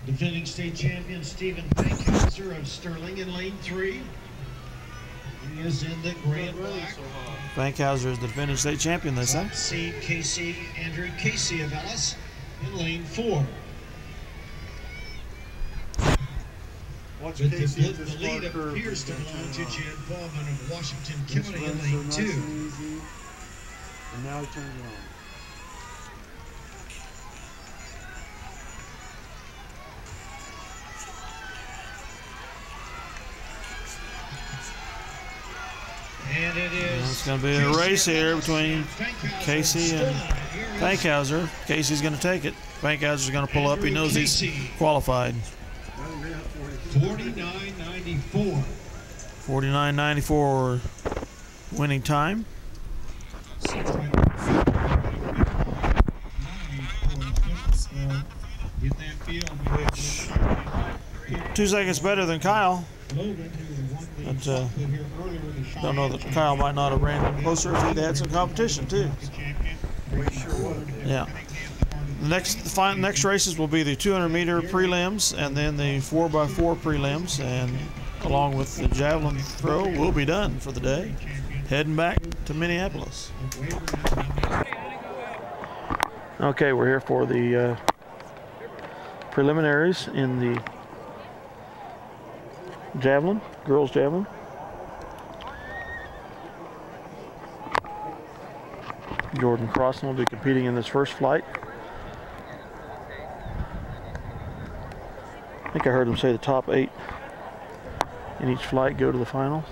Defending state champion Stephen Fankhauser of Sterling in lane 3. He is in the gray and black. Fankhauser is the defending state champion, they say. Seed Andrew Casey of Ellis in lane 4. Watch But Casey at the this lead far curve. appears to belong to Jan Bowman of Washington This County in runs so lane nice 2. and easy. And now he turns it on. And it is. It's going to be a race here between Casey and Fankhauser. Casey's going to take it. Fankhauser's going to pull up. He knows he's qualified. 49.94. 49.94 winning time. Which 2 seconds better than Kyle. But don't know that Kyle might not have ran closer if he'd had some competition too. Yeah. The next races will be the 200-meter prelims and then the 4x4 prelims, and along with the javelin throw, we'll be done for the day. Heading back to Minneapolis. Okay, we're here for the preliminaries in the javelin, girls javelin. Jordan Crossan will be competing in this first flight. I think I heard him say the top 8 in each flight go to the finals.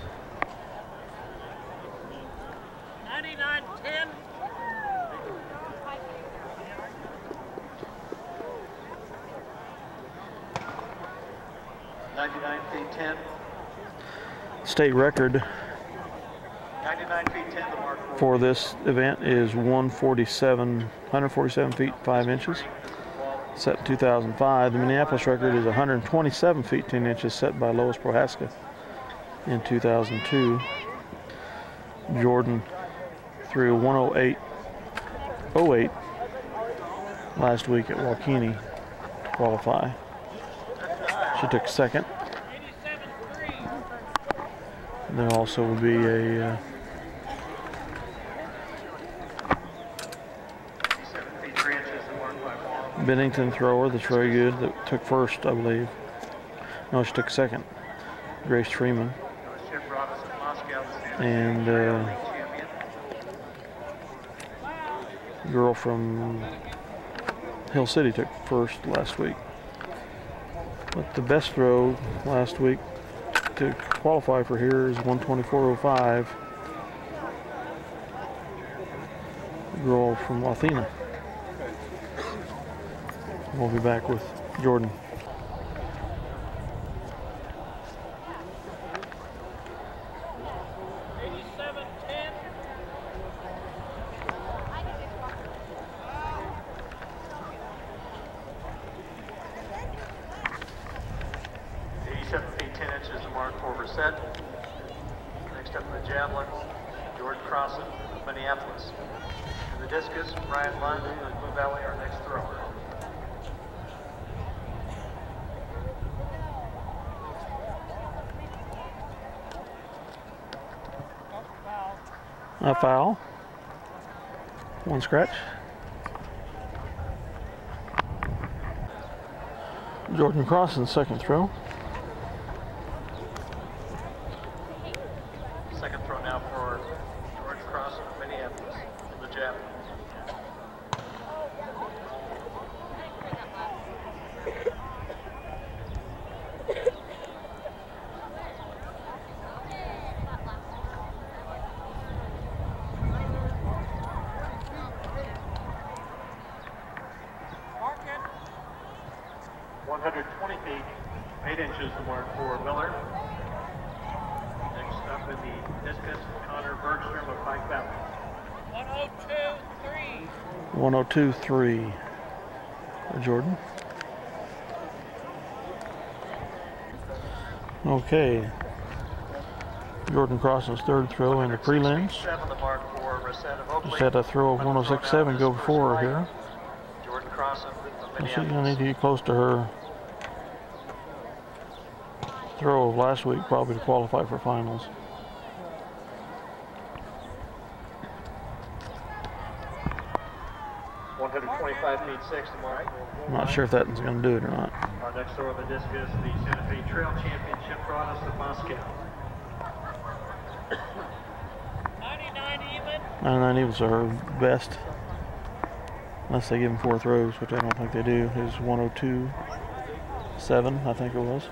99-10. State record 99 feet 10, the mark for this event is 147 feet 5 inches, set in 2005. The Minneapolis record is 127 feet 10 inches, set by Lois Prohaska in 2002. Jordan threw 108.08 last week at Waukene to qualify. She took second. And there also will be a Bennington thrower that's very good that took first, I believe. No, she took second. Grace Freeman. And girl from Hill City took first last week. But the best throw last week to qualify for here is 124.05. Girl from Athena. We'll be back with Jordan. Next up in the javelin, Jordan Crossan of Minneapolis. In the discus, Brian Lund of Blue Valley, our next thrower. A foul. One scratch. Jordan Crossan's second throw. Second throw now for George Crossan of Minneapolis in the javelin. The mark for Miller. Next up in the discus, Connor Bergstrom of Pike Valley. 102.3 for Jordan. Okay. Jordan Crossan's third throw in the prelims. Just had a throw of 106.7 go before her here. Jordan Crossan of She's going to need to get close to her throw of last week, probably to qualify for finals. 5 feet 6 to mark. I'm not sure if that's going to do it or not. Our next throw of the discus, the Santa Fe Trail Championship brought us to Moscow. 99 evens are her best, unless they give him 4 throws, which I don't think they do. His 102.7, I think it was.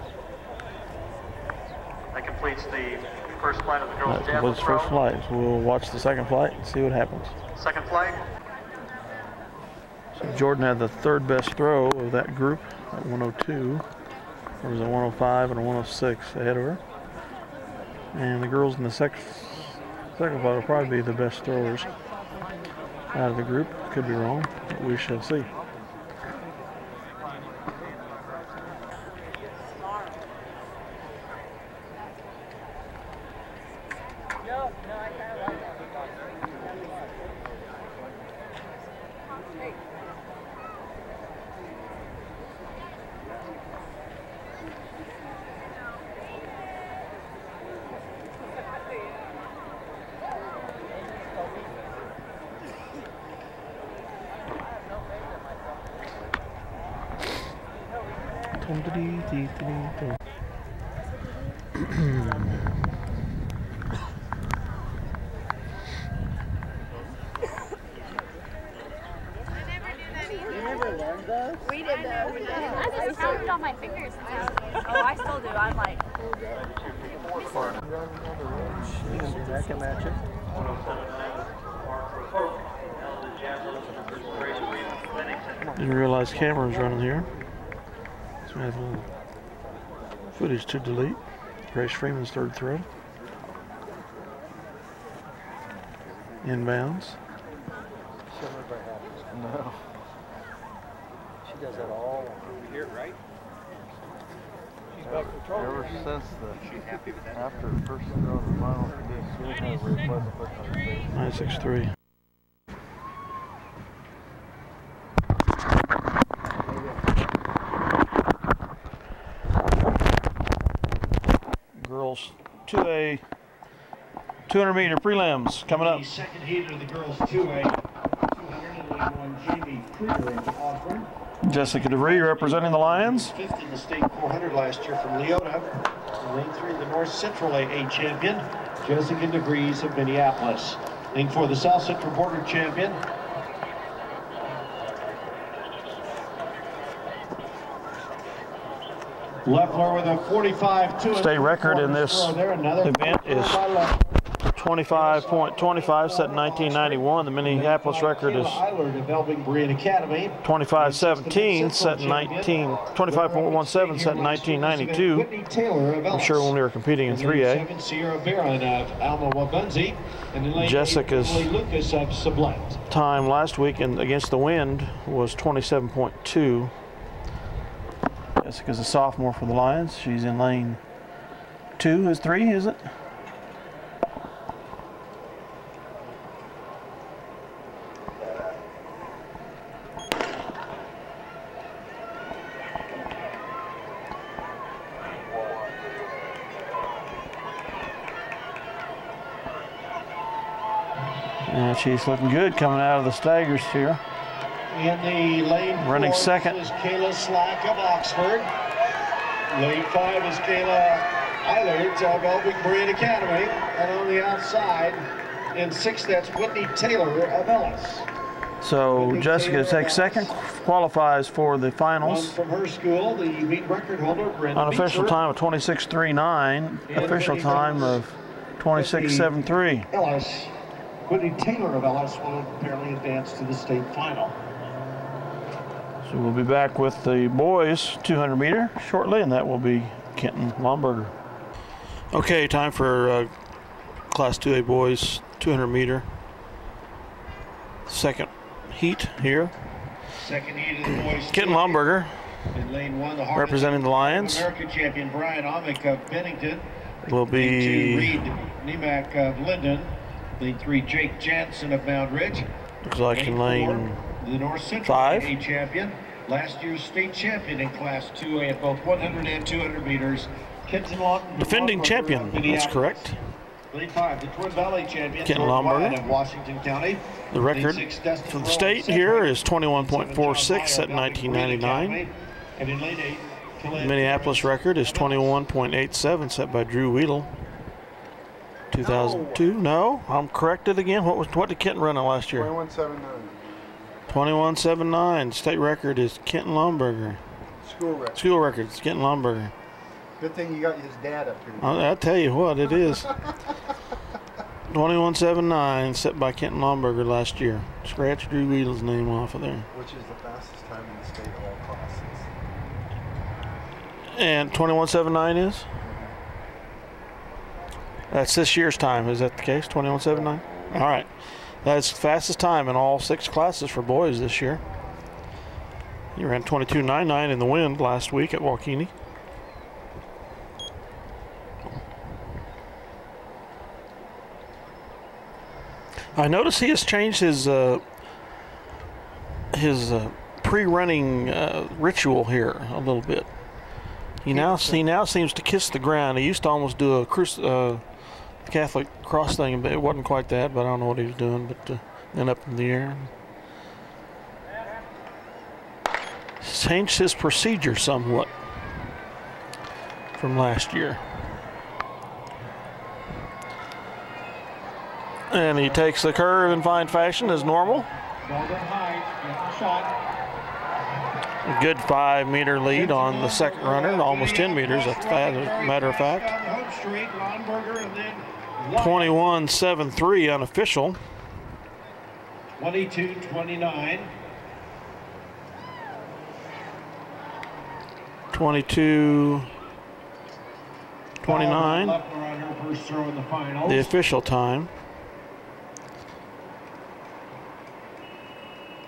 That completes the first flight of the girls' That javelin was first throw. flight. So we'll watch the second flight and see what happens. Second flight. So Jordan had the 3rd best throw of that group at 102. There was a 105 and a 106 ahead of her. And the girls in the second flight will probably be the best throwers out of the group. Could be wrong, but we shall see. We did those. I just counted on my fingers. Oh, I still do. I'm like. That can match it. Didn't realize camera was running here. So we have a little footage to delete. Grace Freeman's 3rd throw. Inbounds. No. She does that all here, right? She's back control. Ever since after the first throw of the final, she didn't have a very pleasant look on her face. 963. Girls 2A 200-meter prelims coming up. The second heat of the girls 2A, 201 Jamie Kruger of Auburn. Jessica DeVries representing the Lions. 5th in the state 400 last year from Leota. Lane 3, the North Central AA champion, Jessica DeVries of Minneapolis. Lane 4, the South Central Border champion. Leffler with a 45-2. State record in this event is 25.25, set in 1991. The Minneapolis record is 25.17, set in 25.17, set in 1992. I'm sure when we were competing in 3A. Jessica's time last week against the wind was 27.2. Jessica's a sophomore for the Lions. She's in lane 2, is 3, is it? And she's looking good coming out of the staggers here. In the lane running 4 second is Kayla Slack of Oxford. Lane 5 is Kayla Eilert of Elbig Marine Academy. And on the outside, in 6th, that's Whitney Taylor of Ellis. So Whitney Jessica Taylor takes second, qualifies for the finals. From her school, the meet record holder, Brenda Unofficial time of 26.39, official time of 26.73. Ellis. Whitney Taylor of Ellis will apparently advance to the state final. So we'll be back with the boys 200 meter shortly, and that will be Kenton Lomberger. Okay, time for Class 2A boys 200 meter. Second heat here. Second heat of the boys. Kenton Lomberger in lane 1, the representing the Lions. American champion Brian Amick of Bennington. Will be Reed Niemack of Linden. Lane 3, Jake Jansen of Mound Ridge. Looks like in lane 4, the North Central 5. AA champion. Last year's state champion in Class 2A at both 100 and 200 meters. Kenton Lawton. Defending champion, that's correct. Lane 5, the Twin Valley champion, Kenton Lomberger. of Washington County. The record for the state here is 21.46 set in 1999. And in lane 8, The Minneapolis record is 21.87 set by Drew Weedle. 2002. No, I'm corrected again. What did Kenton run in last year? 21.79. 21.79. State record is Kenton Lomberger. School record. School record is Kenton Lomberger. Good thing you got his dad up here. I'll tell you what, it is. 21.79 set by Kenton Lomberger last year. Scratch Drew Weedle's name off of there. Which is the fastest time in the state of all classes. And 21.79 is? That's this year's time. Is that the case? 21.79? All right. That's the fastest time in all 6 classes for boys this year. He ran 22.99 in the wind last week at Waukene. I notice he has changed his pre-running ritual here a little bit. He now seems to kiss the ground. He used to almost do a Catholic cross thing, but it wasn't quite that. But I don't know what he was doing. But then up in the air, changed his procedure somewhat from last year. And he takes the curve in fine fashion as normal. A good 5-meter lead on the second runner, almost 10 meters, as a matter of fact. 21.73 unofficial. 22.29. 22.29. The official time.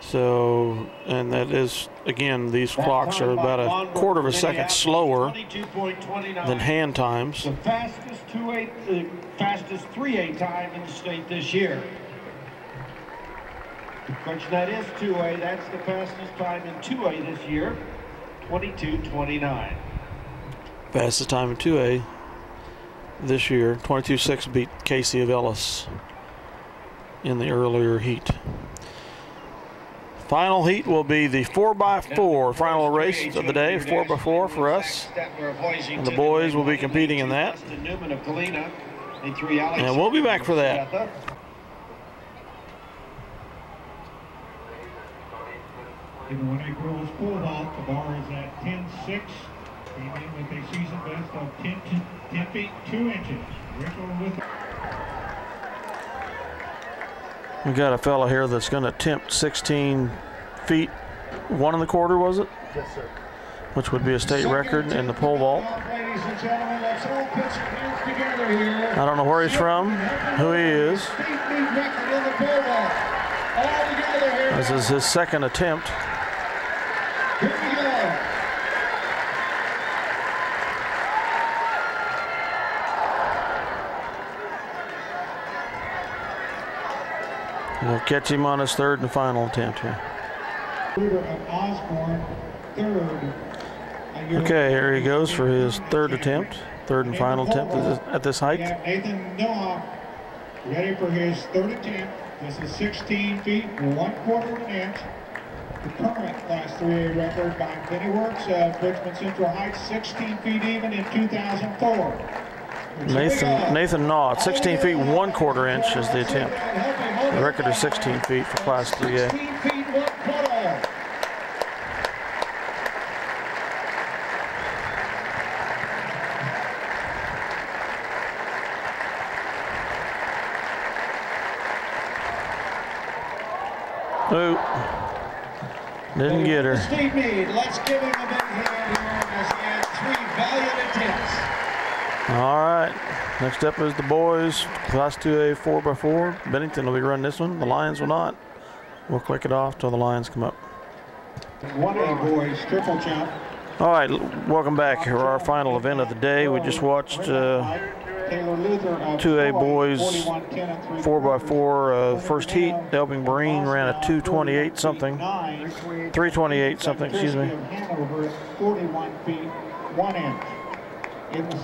So, and that is, again, these clocks are about a quarter of a second slower than hand times. The fastest 3A time in the state this year. Which that is 2A. That's the fastest time in 2A this year. 22.29. Fastest time in 2A this year. 22.6 beat Casey of Ellis in the earlier heat. Final heat will be the 4x4 final race of the day, 4x4 for us. And the boys will be competing in that. And we'll be back for that. In the 1A girls pole vault, the bar is at 10.6. Came in with a season best of 10 feet 2 inches. We got a fella here that's going to attempt 16 feet 1 1/4, was it? Yes, sir. Which would be a state record in the pole vault. I don't know where he's from, who he is. This is his second attempt. We'll catch him on his third and final attempt here. Okay, here he goes for his third attempt, third and final attempt at this height. Nathan Noah ready for his third attempt. This is 16 feet 1/4 inch. The current Class 3A record by Pennyworks of Richmond Central Heights, 16 feet even in 2004. Nathan Naw, 16 feet 1/4 inch is the attempt. The record is 16 feet for Class 3A. 16 feet 1/4. Oh, didn't get her. Steve Meade, let's give him a big hand here as he had 3 valiant attempts. All right, next up is the boys, Class 2A 4x4. Bennington will be running this one. The Lions will not. We'll click it off till the Lions come up. 1A boys triple jump. All right, welcome back for our final event of the day. We just watched 2A boys 4x4 first heat. Elbing Marine ran a 2:28 something, 3:28 something, excuse me. 41 feet 1 inch.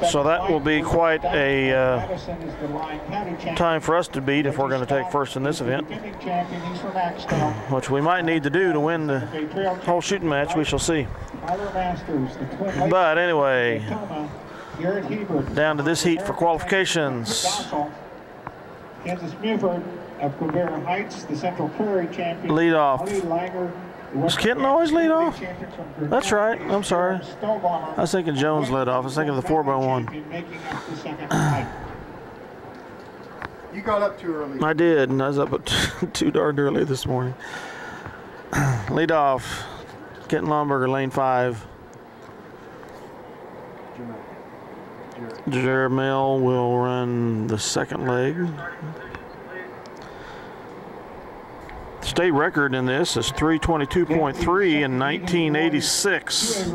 So that will be quite a time for us to beat if we're going to take first in this event, which we might need to do to win the whole shooting match. We shall see. But anyway, down to this heat for qualifications. Kansas Buford of Quivira Heights, the Central Prairie champion. Lead off. Does Kenton always lead off? That's right. I'm sorry. I was thinking Jones led off. I was thinking of the 4x1. You got up too early. I did, and I was up at too darn early this morning. Lead off. Kenton Lomberger, lane 5. Jamel will run the second leg. State record in this is 322.3 in 1986.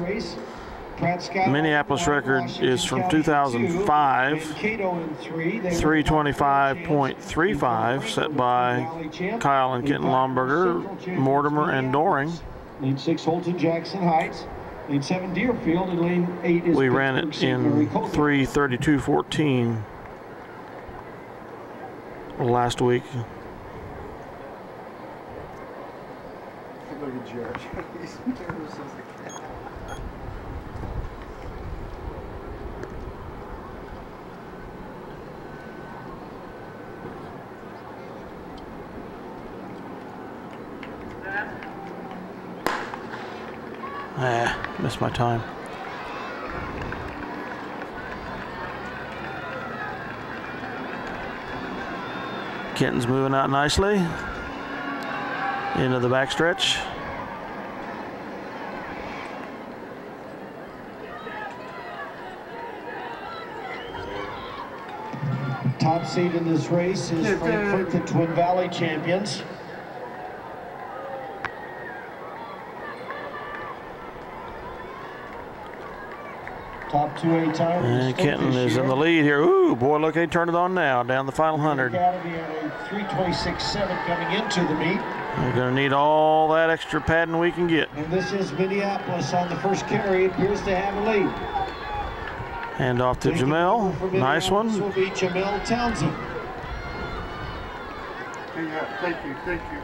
Minneapolis record is from 2005. 325.35 set by Kyle and Kenton Lomberger, Mortimer, and Doring. Lane 6, Holton Jackson Heights. Lane 7, Deerfield, and lane 8 is we ran it in 3:32.14 last week. Look at Jared. He's nervous as a cat. Missed my time. Kenton's moving out nicely into the backstretch. Top seed in this race is Frankfurt, the Twin Valley champions. Top 2A time. And Kenton is in the lead here. Ooh, boy, look, they turned it on now, down the final 100. Academy at a 3:26.7 coming into the meet. We're going to need all that extra padding we can get. And this is Minneapolis on the first carry. It appears to have a lead. Hand off to Jamel. Nice one. This will be Jamel Townsend. Thank you, thank you.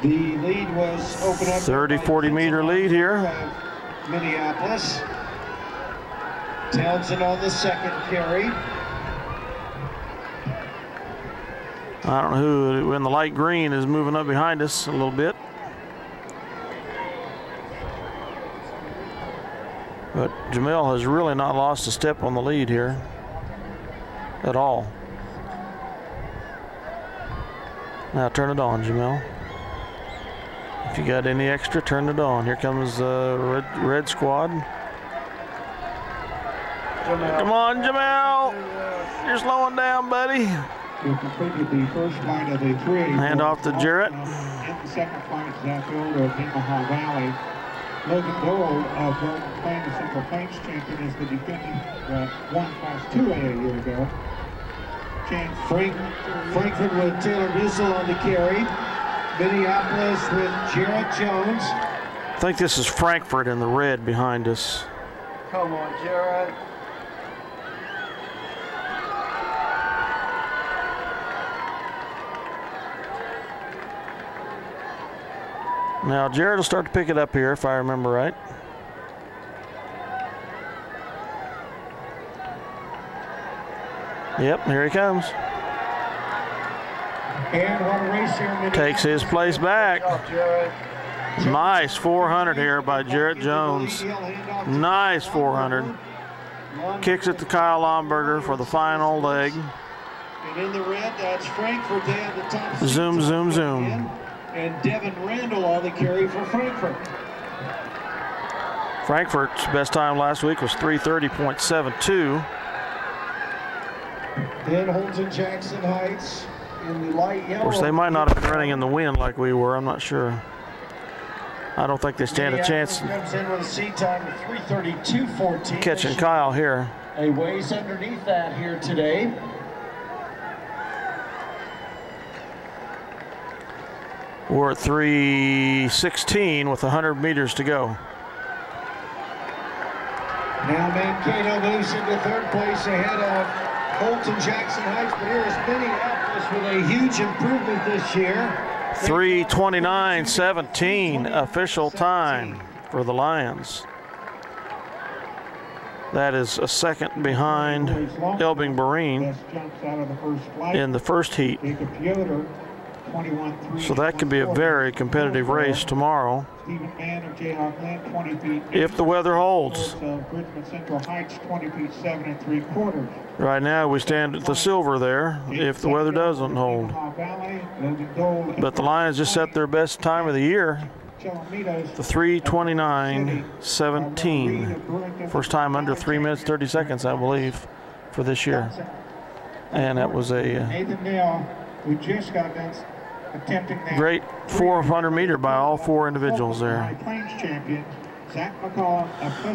The lead was opened up 30-40 meter lead here. Minneapolis. Townsend on the second carry. I don't know who in the light green is moving up behind us a little bit. But Jamel has really not lost a step on the lead here at all. Now turn it on, Jamel. If you got any extra, turn it on. Here comes the red squad. Jamel. Come on, Jamel. You're slowing down, buddy. Who completed the first flight of the 3A. Hand off to Jarrett. In the second flight, Zaffield of Omaha Valley. Logan Dole of Golden Plain, the Central Plains champion, is the defending won Class 2A a year ago. Frankfurt with Taylor Bissell on the carry. Minneapolis with Jarrett Jones. I think this is Frankfurt in the red behind us. Come on, Jared. Now Jared will start to pick it up here if I remember right. Yep, here he comes. And what a race here. Takes his place back. Nice 400 here by Jarrett Jones. Nice 400. Kicks it to Kyle Lomberger for the final leg. And in the red, that's Frankfurt. They have the top. Zoom, zoom, zoom. And Devin Randall on the carry for Frankfurt. Frankfurt's best time last week was 3:30.72. Then Holton Jackson Heights in the light yellow. Of course, they might not have been running in the wind like we were. I'm not sure. I don't think they stand a chance comes in with a seat time of 3:32.14. catching Kyle here. A ways underneath that here today. We're at 3:16 with 100 meters to go. Now Mankato moves into third place ahead of Holton Jackson Heights, but here is Minneapolis with a huge improvement this year. 3:29:17 official time for the Lions. That is a second behind Elbing Marine in the first heat. So that could be a very competitive race tomorrow if the weather holds. Right now we stand at the silver there if the weather doesn't hold. But the Lions just set their best time of the year, the 3:29:17. First time under 3 minutes 30 seconds, I believe, for this year. And that was a great 400-meter by all four individuals there.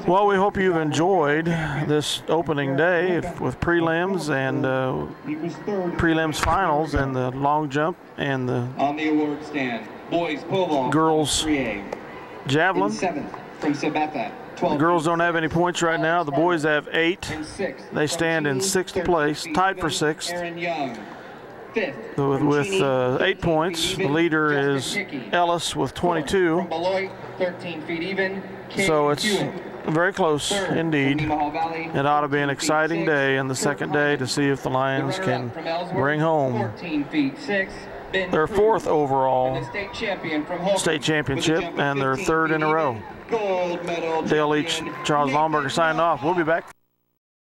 Well, we hope you've enjoyed this opening day with prelims and prelims finals and the long jump and the on the award stand, boys pole vault, girls javelin. From Sabetha. The girls don't have any points right now. The boys have 8. They stand in 6th place, tied for 6th. With 8 points. The leader is Ellis with 22. So it's very close indeed. It ought to be an exciting day and the second day to see if the Lions can bring home their 4th overall state championship and their 3rd in a row. Dale Leach, Charles Lomberger signing off. We'll be back.